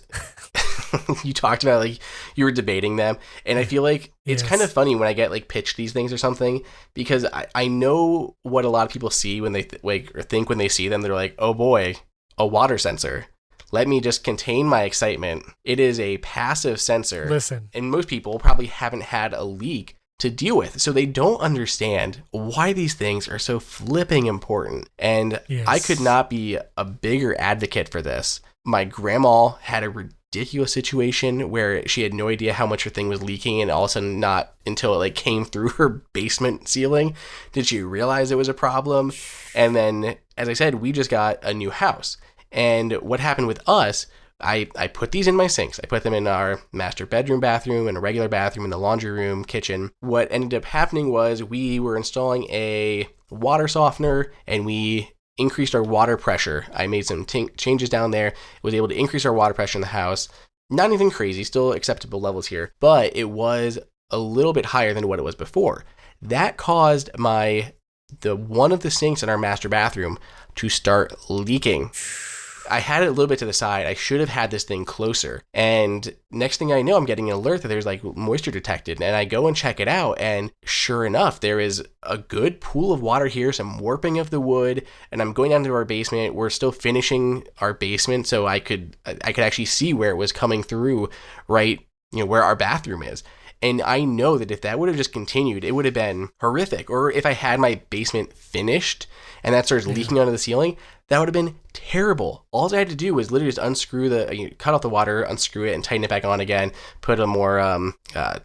You talked about, like, you were debating them, and I feel like it's kind of funny when I get like pitched these things or something, because I know what a lot of people see when they or think when they see them. They're like, oh boy, a water sensor. Let me just contain my excitement. It is a passive sensor. Listen. And most people probably haven't had a leak to deal with, so they don't understand why these things are so flipping important. And I could not be a bigger advocate for this. My grandma had a ridiculous situation where she had no idea how much her thing was leaking, and all of a sudden, not until it like came through her basement ceiling did she realize it was a problem. And then, as I said, we just got a new house, and what happened with us, I put these in my sinks. I put them in our master bedroom, bathroom, and a regular bathroom, in the laundry room, kitchen. What ended up happening was we were installing a water softener, and we increased our water pressure. I made some changes down there, was able to increase our water pressure in the house. Not anything crazy, still acceptable levels here, but it was a little bit higher than what it was before. That caused one of the sinks in our master bathroom to start leaking. I had it a little bit to the side. I should have had this thing closer. And next thing I know, I'm getting an alert that there's like moisture detected. And I go and check it out. And sure enough, there is a good pool of water here, some warping of the wood. And I'm going down to our basement. We're still finishing our basement, so I could actually see where it was coming through, right, where our bathroom is. And I know that if that would have just continued, it would have been horrific. Or if I had my basement finished and that starts leaking onto the ceiling, that would have been terrible. All I had to do was literally just unscrew cut off the water, unscrew it, and tighten it back on again, put a more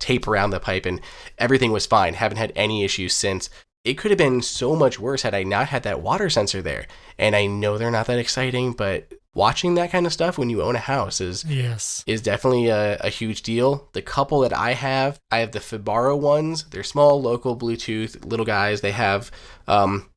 tape around the pipe, and everything was fine. Haven't had any issues since. It could have been so much worse had I not had that water sensor there. And I know they're not that exciting, but watching that kind of stuff when you own a house is definitely a huge deal. The couple that I have the Fibaro ones. They're small, local, Bluetooth, little guys. They have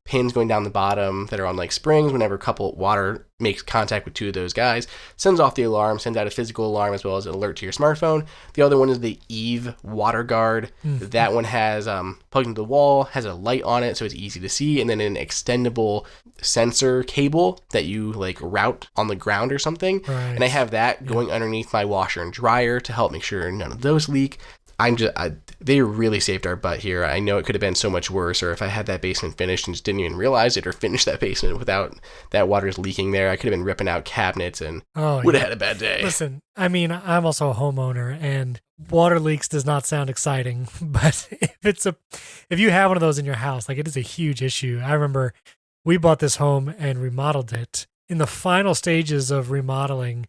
pins going down the bottom that are on like springs. Whenever a couple water makes contact with two of those guys, sends off the alarm, sends out a physical alarm as well as an alert to your smartphone. The other one is the Eve Water Guard. That one has plugged into the wall, has a light on it so it's easy to see, and then an extendable sensor cable that you like route on the ground or something. Right. And I have that going underneath my washer and dryer to help make sure none of those leak. they really saved our butt here. I know it could have been so much worse, or if I had that basement finished and just didn't even realize it, or finished that basement without that water's leaking there, I could have been ripping out cabinets and would have had a bad day. Listen, I mean, I'm also a homeowner, and water leaks does not sound exciting, but if you have one of those in your house, like, it is a huge issue. I remember we bought this home and remodeled it. In the final stages of remodeling,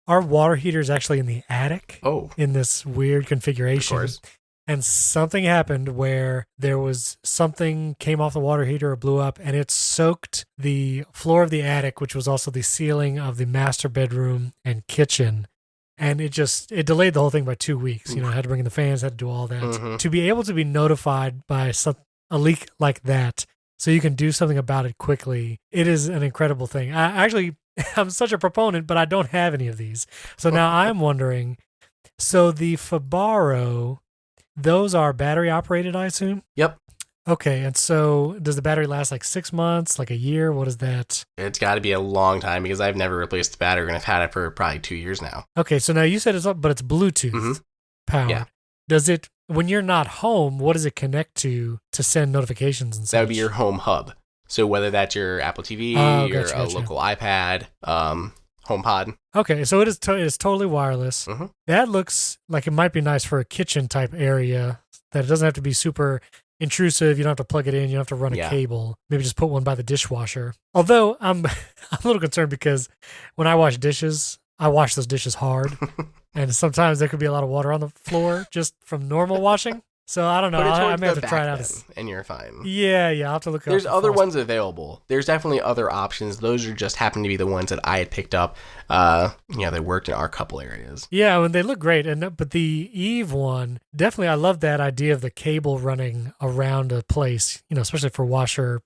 our water heater is actually in the attic. Oh. In this weird configuration. Of course. And something happened where there was something came off the water heater or blew up, and it soaked the floor of the attic, which was also the ceiling of the master bedroom and kitchen. And it delayed the whole thing by 2 weeks. You know, I had to bring in the fans, had to do all that. Mm-hmm. To be able to be notified by a leak like that, so you can do something about it quickly, it is an incredible thing. I'm such a proponent, but I don't have any of these. So now I'm wondering, so the Fibaro, those are battery operated, I assume? Yep. Okay, and so does the battery last like 6 months, like a year? What is that? It's got to be a long time because I've never replaced the battery and I've had it for probably 2 years now. Okay, so now you said it's Bluetooth powered. Yeah. Does it, when you're not home, what does it connect to send notifications and such? That would be your home hub. So whether that's your Apple TV or a local iPad, HomePod. Okay, so it is totally wireless. Mm-hmm. That looks like it might be nice for a kitchen type area, that it doesn't have to be super intrusive. You don't have to plug it in. You don't have to run a cable. Maybe just put one by the dishwasher. Although I'm a little concerned because when I wash dishes, I wash those dishes hard. And sometimes there could be a lot of water on the floor just from normal washing. So I don't know. I may have to try it out. And you're fine. Yeah. I'll have to look up. There's other ones available. There's definitely other options. Those are just happen to be the ones that I had picked up. They worked in our couple areas. Yeah, and they look great. But the Eve one, definitely, I love that idea of the cable running around a place, especially for washer,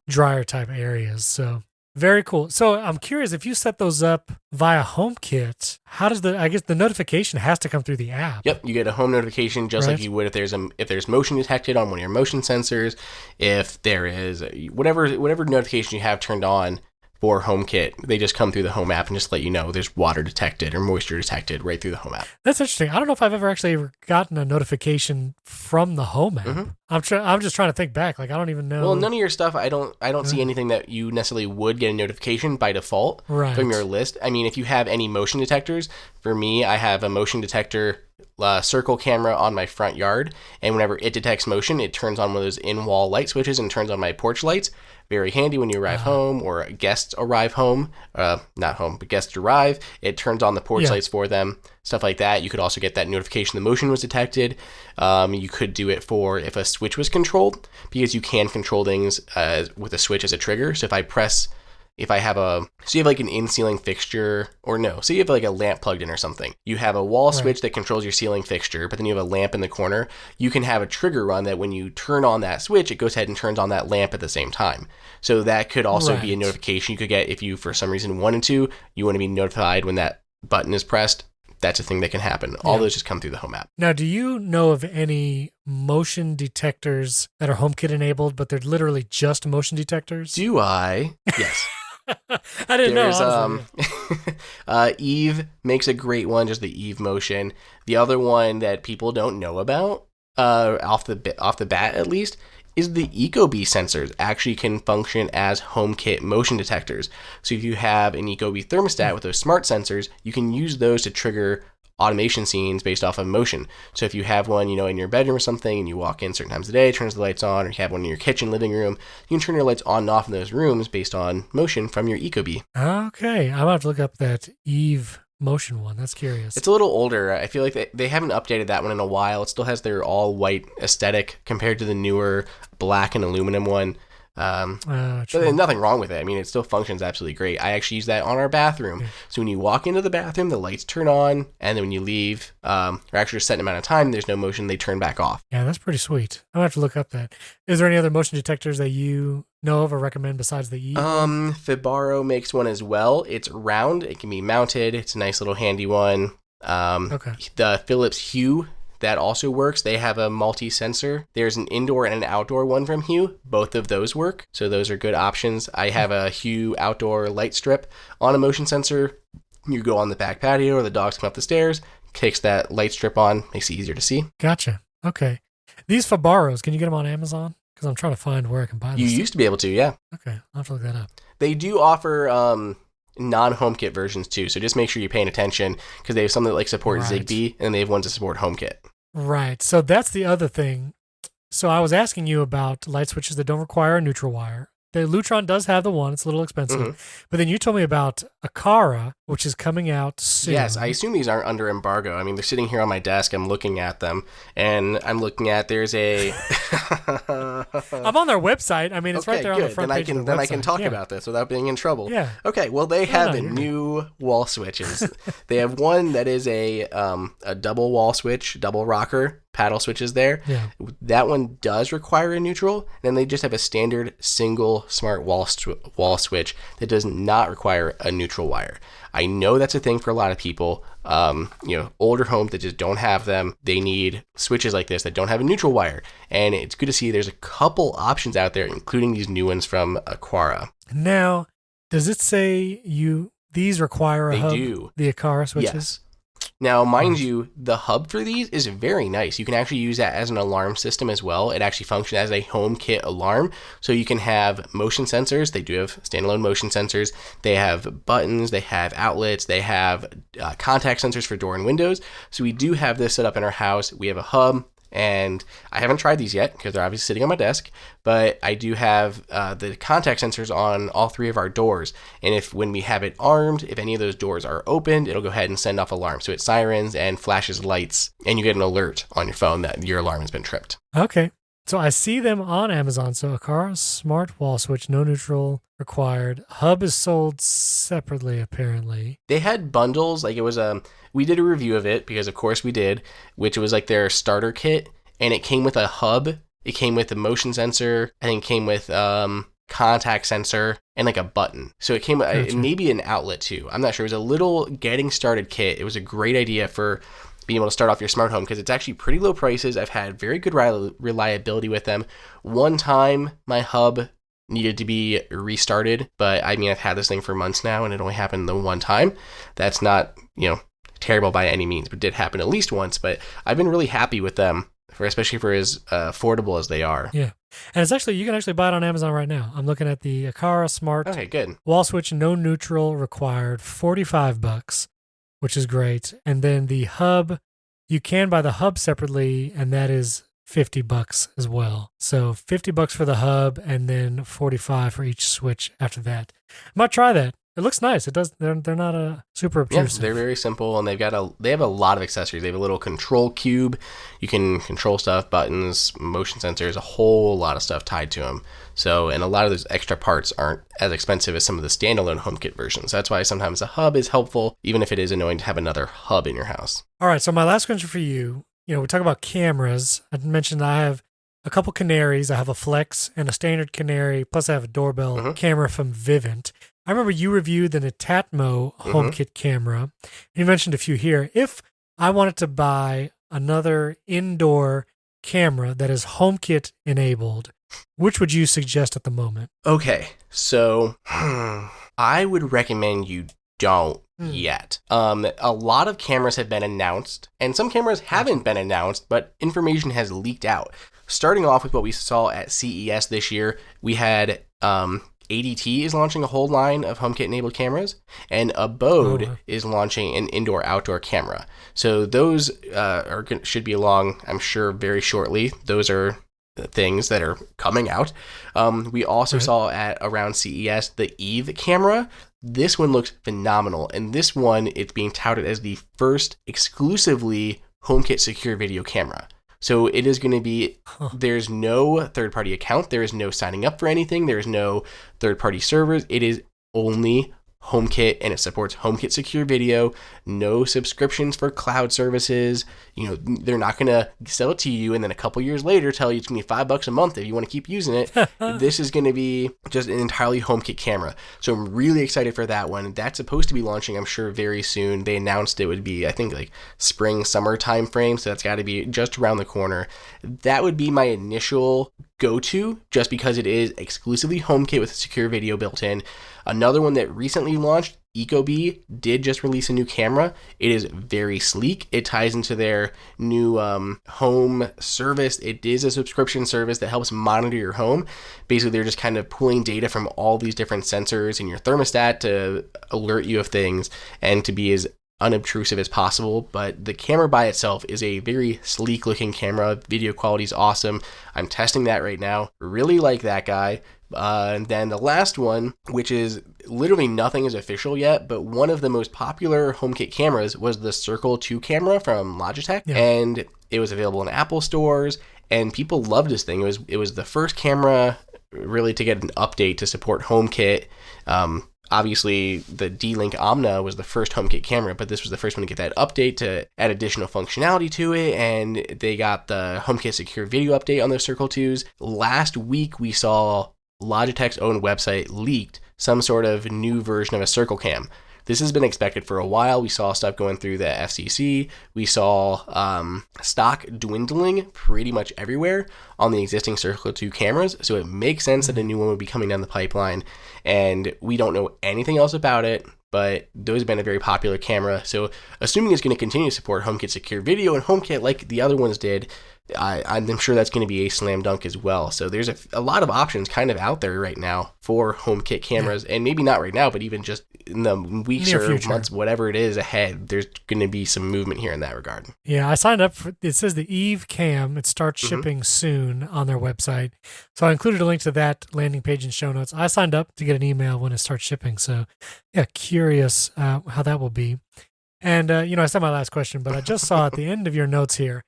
dryer type areas. So very cool. So I'm curious, if you set those up via HomeKit, how does the notification has to come through the app? Yep, you get a home notification just like you would if there's motion detected on one of your motion sensors, if there is whatever notification you have turned on for HomeKit, they just come through the home app and just let you know there's water detected or moisture detected right through the home app. That's interesting. I don't know if I've ever actually gotten a notification from the home app. I'm just trying to think back. Like, I don't even know. Well, none of your stuff, I don't see anything that you necessarily would get a notification by default from your list. I mean, if you have any motion detectors, for me, I have a motion detector circle camera on my front yard, and whenever it detects motion, it turns on one of those in-wall light switches and turns on my porch lights. Very handy when you arrive home or guests arrive home. Not home, but guests arrive. It turns on the porch lights for them, stuff like that. You could also get that notification the motion was detected. You could do it for if a switch was controlled, because you can control things with a switch as a trigger. So you have like an in-ceiling fixture, so you have like a lamp plugged in or something. You have a wall switch that controls your ceiling fixture, but then you have a lamp in the corner. You can have a trigger run that when you turn on that switch, it goes ahead and turns on that lamp at the same time. So that could also be a notification you could get if you, for some reason, wanted to. You want to be notified when that button is pressed. That's a thing that can happen. All those just come through the home app. Now, do you know of any motion detectors that are HomeKit enabled, but they're literally just motion detectors? Do I? Yes. I didn't know. Eve makes a great one, just the Eve motion. The other one that people don't know about, off the bat at least, is the Ecobee sensors actually can function as HomeKit motion detectors. So if you have an Ecobee thermostat with those smart sensors, you can use those to trigger automation scenes based off of motion. So if you have one, in your bedroom or something, and you walk in certain times of the day, turns the lights on, or you have one in your kitchen, living room, you can turn your lights on and off in those rooms based on motion from your Ecobee. Okay, I'm about to look up that Eve motion one. That's curious. It's a little older. I feel like they haven't updated that one in a while. It still has their all white aesthetic compared to the newer black and aluminum one. There's nothing wrong with it. I mean, it still functions absolutely great. I actually use that on our bathroom. So when you walk into the bathroom, the lights turn on, and then when you leave, or actually a set amount of time, there's no motion, they turn back off. Yeah, that's pretty sweet. I'm gonna have to look up that. Is there any other motion detectors that you know of or recommend besides the E? Fibaro makes one as well. It's round. It can be mounted. It's a nice little handy one. The Philips Hue, that also works. They have a multi-sensor. There's an indoor and an outdoor one from Hue. Both of those work. So those are good options. I have a Hue outdoor light strip on a motion sensor. You go on the back patio or the dogs come up the stairs, kicks that light strip on, makes it easier to see. Gotcha. Okay. These Fabaros, can you get them on Amazon? Because I'm trying to find where I can buy this. You used to be able to, yeah. Okay, I'll have to look that up. They do offer non-HomeKit versions too, so just make sure you're paying attention because they have some that like support Zigbee, and they have ones that support HomeKit. Right. So that's the other thing. So I was asking you about light switches that don't require a neutral wire. The Lutron does have the one. It's a little expensive. But then you told me about Aqara, which is coming out soon. Yes, I assume these aren't under embargo. I mean, they're sitting here on my desk. I'm looking at them, and I'm looking at there's a... I'm on their website. I mean, it's right there on the front page of the website. Then I can talk about this without being in trouble. Yeah. Okay, well, they have new wall switches. They have one that is a double wall switch, double rocker, paddle switches there. Yeah. That one does require a neutral. Then they just have a standard single smart wall switch that does not require a neutral wire. I know that's a thing for a lot of people. Older homes that just don't have them. They need switches like this that don't have a neutral wire. And it's good to see there's a couple options out there, including these new ones from Aqara. Now, does it say these require a hub? They do. The Aqara switches? Yes. Now, mind you, the hub for these is very nice. You can actually use that as an alarm system as well. It actually functions as a HomeKit alarm. So you can have motion sensors. They do have standalone motion sensors. They have buttons. They have outlets. They have contact sensors for door and windows. So we do have this set up in our house. We have a hub. And I haven't tried these yet because they're obviously sitting on my desk, but I do have the contact sensors on all three of our doors. And when we have it armed, if any of those doors are opened, it'll go ahead and send off alarms. So it sirens and flashes lights, and you get an alert on your phone that your alarm has been tripped. Okay. So I see them on Amazon. So Aqara smart wall switch, no neutral required. Hub is sold separately, apparently. They had bundles. Like it was we did a review of it because of course we did, which was like their starter kit, and it came with a hub. It came with a motion sensor. I think it came with contact sensor and like a button. So it came with maybe an outlet too. I'm not sure. It was a little getting started kit. It was a great idea for being able to start off your smart home because it's actually pretty low prices. I've had very good reliability with them. One time my hub needed to be restarted, but I mean, I've had this thing for months now and it only happened the one time. That's not, terrible by any means, but did happen at least once. But I've been really happy with them, especially for as affordable as they are. Yeah. And it's actually, you can actually buy it on Amazon right now. I'm looking at the Aqara smart wall switch, no neutral required, $45, which is great. And then the hub, you can buy the hub separately, and that is $50 as well. So $50 for the hub, and then $45 for each switch after that. I might try that. It looks nice. It does. They're not super obtrusive. Yeah, they're very simple, and they have a lot of accessories. They have a little control cube. You can control stuff, buttons, motion sensors, a whole lot of stuff tied to them. So, and a lot of those extra parts aren't as expensive as some of the standalone HomeKit versions. That's why sometimes a hub is helpful, even if it is annoying to have another hub in your house. All right. So my last question for you. We talk about cameras. I mentioned I have a couple Canaries. I have a Flex and a standard Canary, plus I have a doorbell camera from Vivint. I remember you reviewed the Netatmo HomeKit camera. You mentioned a few here. If I wanted to buy another indoor camera that is HomeKit enabled, which would you suggest at the moment? Okay, so I would recommend you don't yet. A lot of cameras have been announced, and some cameras haven't been announced, but information has leaked out. Starting off with what we saw at CES this year, we had ADT is launching a whole line of HomeKit-enabled cameras, and Abode is launching an indoor-outdoor camera. So those should be along, I'm sure, very shortly. Those are things that are coming out. We also saw at around CES the Eve camera. This one looks phenomenal, and this one, it's being touted as the first exclusively HomeKit secure video camera. So it is going to be, there's no third-party account. There is no signing up for anything. There is no third-party servers. It is only HomeKit, and it supports HomeKit secure video. No subscriptions for cloud services. They're not going to sell it to you and then a couple years later tell you it's going to be $5 a month if you want to keep using it. This is going to be just an entirely HomeKit camera. So I'm really excited for that one. That's supposed to be launching, I'm sure, very soon. They announced it would be, I think, like spring, summer time frame. So that's got to be just around the corner. That would be my initial go-to, just because it is exclusively HomeKit with secure video built in. Another one that recently launched, Ecobee did just release a new camera. It is very sleek. It ties into their new home service. It is a subscription service that helps monitor your home. Basically, they're just kind of pulling data from all these different sensors in your thermostat to alert you of things and to be as unobtrusive as possible. But the camera by itself is a very sleek looking camera. Video quality is awesome. I'm testing that right now. Really like that guy. And then the last one, which is literally nothing is official yet, but one of the most popular HomeKit cameras was the Circle 2 camera from Logitech. Yeah. And it was available in Apple stores, and people loved this thing. It was the first camera really to get an update to support HomeKit. Obviously, the D-Link Omna was the first HomeKit camera, but this was the first one to get that update to add additional functionality to it, and they got the HomeKit Secure Video update on those Circle 2s. Last week, we saw Logitech's own website leaked some sort of new version of a Circle Cam. This has been expected for a while. We saw stuff going through the FCC. We saw stock dwindling pretty much everywhere on the existing Circle 2 cameras. So it makes sense that a new one would be coming down the pipeline. And we don't know anything else about it, but those have been a very popular camera. So assuming it's going to continue to support HomeKit Secure Video and HomeKit like the other ones did, I'm sure that's going to be a slam dunk as well. So there's a lot of options kind of out there right now for HomeKit cameras, and maybe not right now, but even just in the weeks or months, whatever it is ahead, there's going to be some movement here in that regard. Yeah, I signed up for, it says the Eve Cam. It starts shipping soon on their website. So I included a link to that landing page in show notes. I signed up to get an email when it starts shipping. So yeah, curious how that will be. And, I said my last question, but I just saw at the end of your notes here,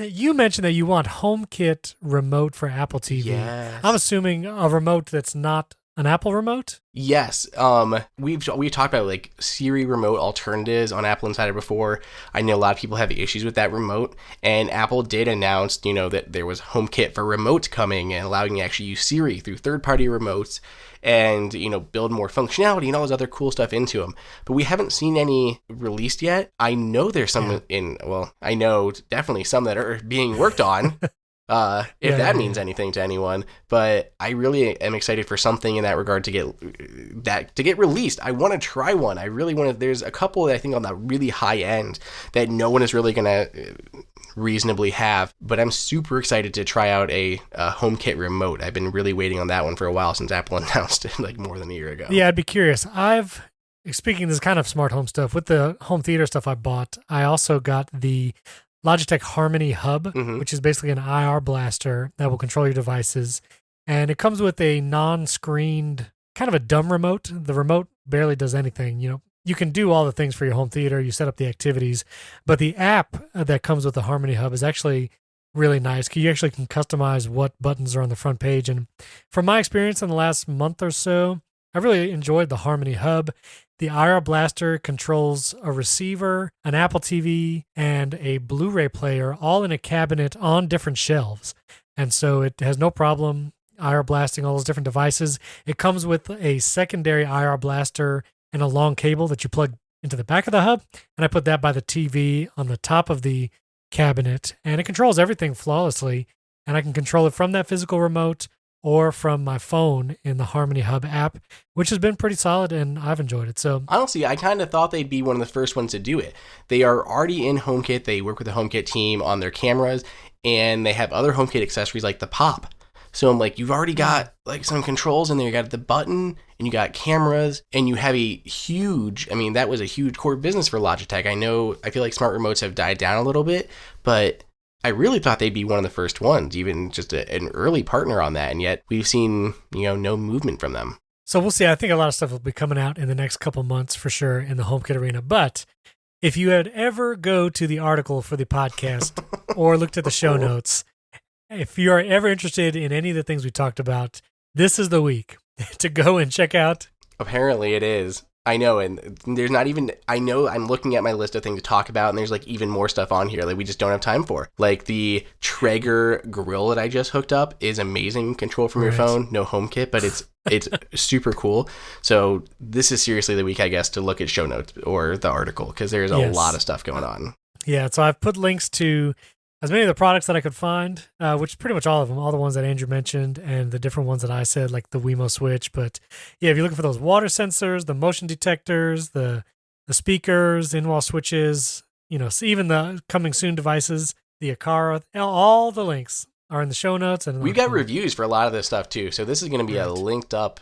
you mentioned that you want HomeKit remote for Apple TV. Yes. I'm assuming a remote that's not an Apple remote? Yes. We've talked about like Siri remote alternatives on AppleInsider before. I know a lot of people have issues with that remote, and Apple did announce, that there was HomeKit for remote coming and allowing you to actually use Siri through third-party remotes and, build more functionality and all this other cool stuff into them. But we haven't seen any released yet. I know there's some I know definitely some that are being worked on. If that means anything to anyone, but I really am excited for something in that regard to get released. I want to try one. I really want to. There's a couple that I think on that really high end that no one is really going to reasonably have, but I'm super excited to try out a HomeKit remote. I've been really waiting on that one for a while since Apple announced it like more than a year ago. Yeah, I'd be curious. Speaking this kind of smart home stuff, with the home theater stuff I bought, I also got the Logitech Harmony Hub, which is basically an IR blaster that will control your devices. And it comes with a non-screened, kind of a dumb remote. The remote barely does anything. You can do all the things for your home theater. You set up the activities. But the app that comes with the Harmony Hub is actually really nice. You actually can customize what buttons are on the front page. And from my experience in the last month or so, I really enjoyed the Harmony Hub. The IR Blaster controls a receiver, an Apple TV, and a Blu-ray player all in a cabinet on different shelves. And so it has no problem IR blasting all those different devices. It comes with a secondary IR blaster and a long cable that you plug into the back of the hub. And I put that by the TV on the top of the cabinet. And it controls everything flawlessly. And I can control it from that physical remote or from my phone in the Harmony Hub app, which has been pretty solid, and I've enjoyed it. So honestly, I kind of thought they'd be one of the first ones to do it. They are already in HomeKit. They work with the HomeKit team on their cameras, and they have other HomeKit accessories like the Pop. So I'm like, you've already got like some controls in there. You got the button, and you got cameras, and you have a huge, that was a huge core business for Logitech. I feel like smart remotes have died down a little bit, but I really thought they'd be one of the first ones, even just an early partner on that. And yet we've seen, no movement from them. So we'll see. I think a lot of stuff will be coming out in the next couple months for sure in the HomeKit arena. But if you had ever go to the article for the podcast or looked at the show notes, if you are ever interested in any of the things we talked about, this is the week to go and check out. Apparently it is. I know, and there's not even, I know I'm looking at my list of things to talk about, and there's like even more stuff on here that we just don't have time for. Like the Traege grill that I just hooked up is amazing, control from your phone, no HomeKit, but it's super cool. So this is seriously the week, I guess, to look at show notes or the article, because there's a lot of stuff going on. Yeah, so I've put links to as many of the products that I could find, which is pretty much all of them, all the ones that Andrew mentioned and the different ones that I said, like the Wemo Switch. But yeah, if you're looking for those water sensors, the motion detectors, the speakers, in-wall switches, so even the coming soon devices, the Akara, all the links are in the show notes. And we've got reviews for a lot of this stuff too. So this is going to be a linked up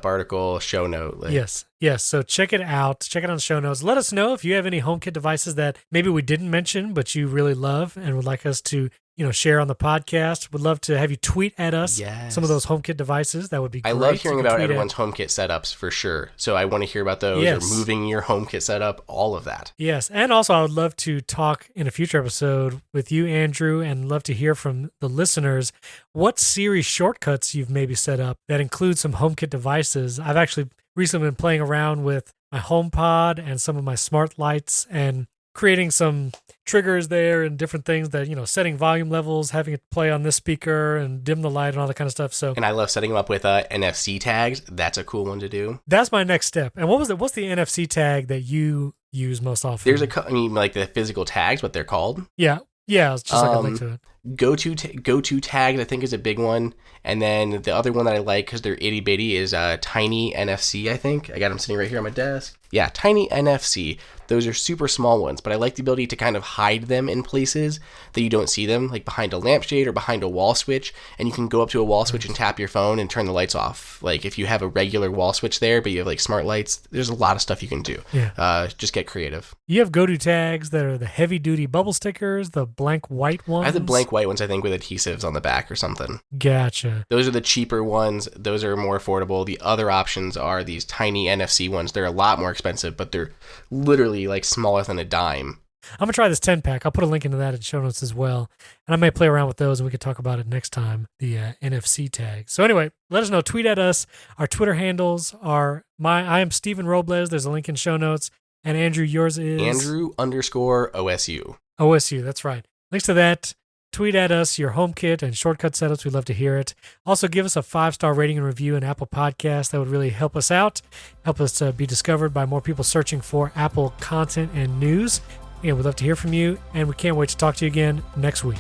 article, show note. Yes. So check it out. Check it on the show notes. Let us know if you have any HomeKit devices that maybe we didn't mention, but you really love and would like us to, share on the podcast. Would love to have you tweet at us some of those HomeKit devices. That would be great. I love hearing about everyone's HomeKit setups for sure. So I want to hear about those or moving your HomeKit setup, all of that. Yes. And also I would love to talk in a future episode with you, Andrew, and love to hear from the listeners what Siri shortcuts you've maybe set up that include some HomeKit devices. I've actually recently been playing around with my HomePod and some of my smart lights and creating some triggers there and different things that, setting volume levels, having it play on this speaker and dim the light and all that kind of stuff. So, and I love setting them up with NFC tags. That's a cool one to do. That's my next step. And what's the NFC tag that you use most often? There's like the physical tags, what they're called. Yeah. It's just like a link to it. Go-to tags, I think, is a big one. And then the other one that I like, because they're itty-bitty, is Tiny NFC, I think. I got them sitting right here on my desk. Yeah, Tiny NFC. Those are super small ones, but I like the ability to kind of hide them in places that you don't see them, like behind a lampshade or behind a wall switch. And you can go up to a wall switch and tap your phone and turn the lights off. Like if you have a regular wall switch there, but you have like smart lights, there's a lot of stuff you can do. Yeah. Just get creative. You have go-to tags that are the heavy-duty bubble stickers, the blank white ones. I have the blank white ones, I think, with adhesives on the back or something. Gotcha. Those are the cheaper ones. Those are more affordable. The other options are these tiny NFC ones. They're a lot more expensive, but they're literally like smaller than a dime. I'm going to try this 10-pack. I'll put a link into that in show notes as well. And I may play around with those and we could talk about it next time, the NFC tag. So anyway, let us know. Tweet at us. Our Twitter handles are I am Steven Robles. There's a link in show notes. And Andrew, yours is? Andrew_OSU. OSU, that's right. Links to that. Tweet at us your HomeKit and shortcut setups. We'd love to hear it. Also, give us a 5-star rating and review in Apple Podcasts. That would really help us out, help us be discovered by more people searching for Apple content and news. And we'd love to hear from you, and we can't wait to talk to you again next week.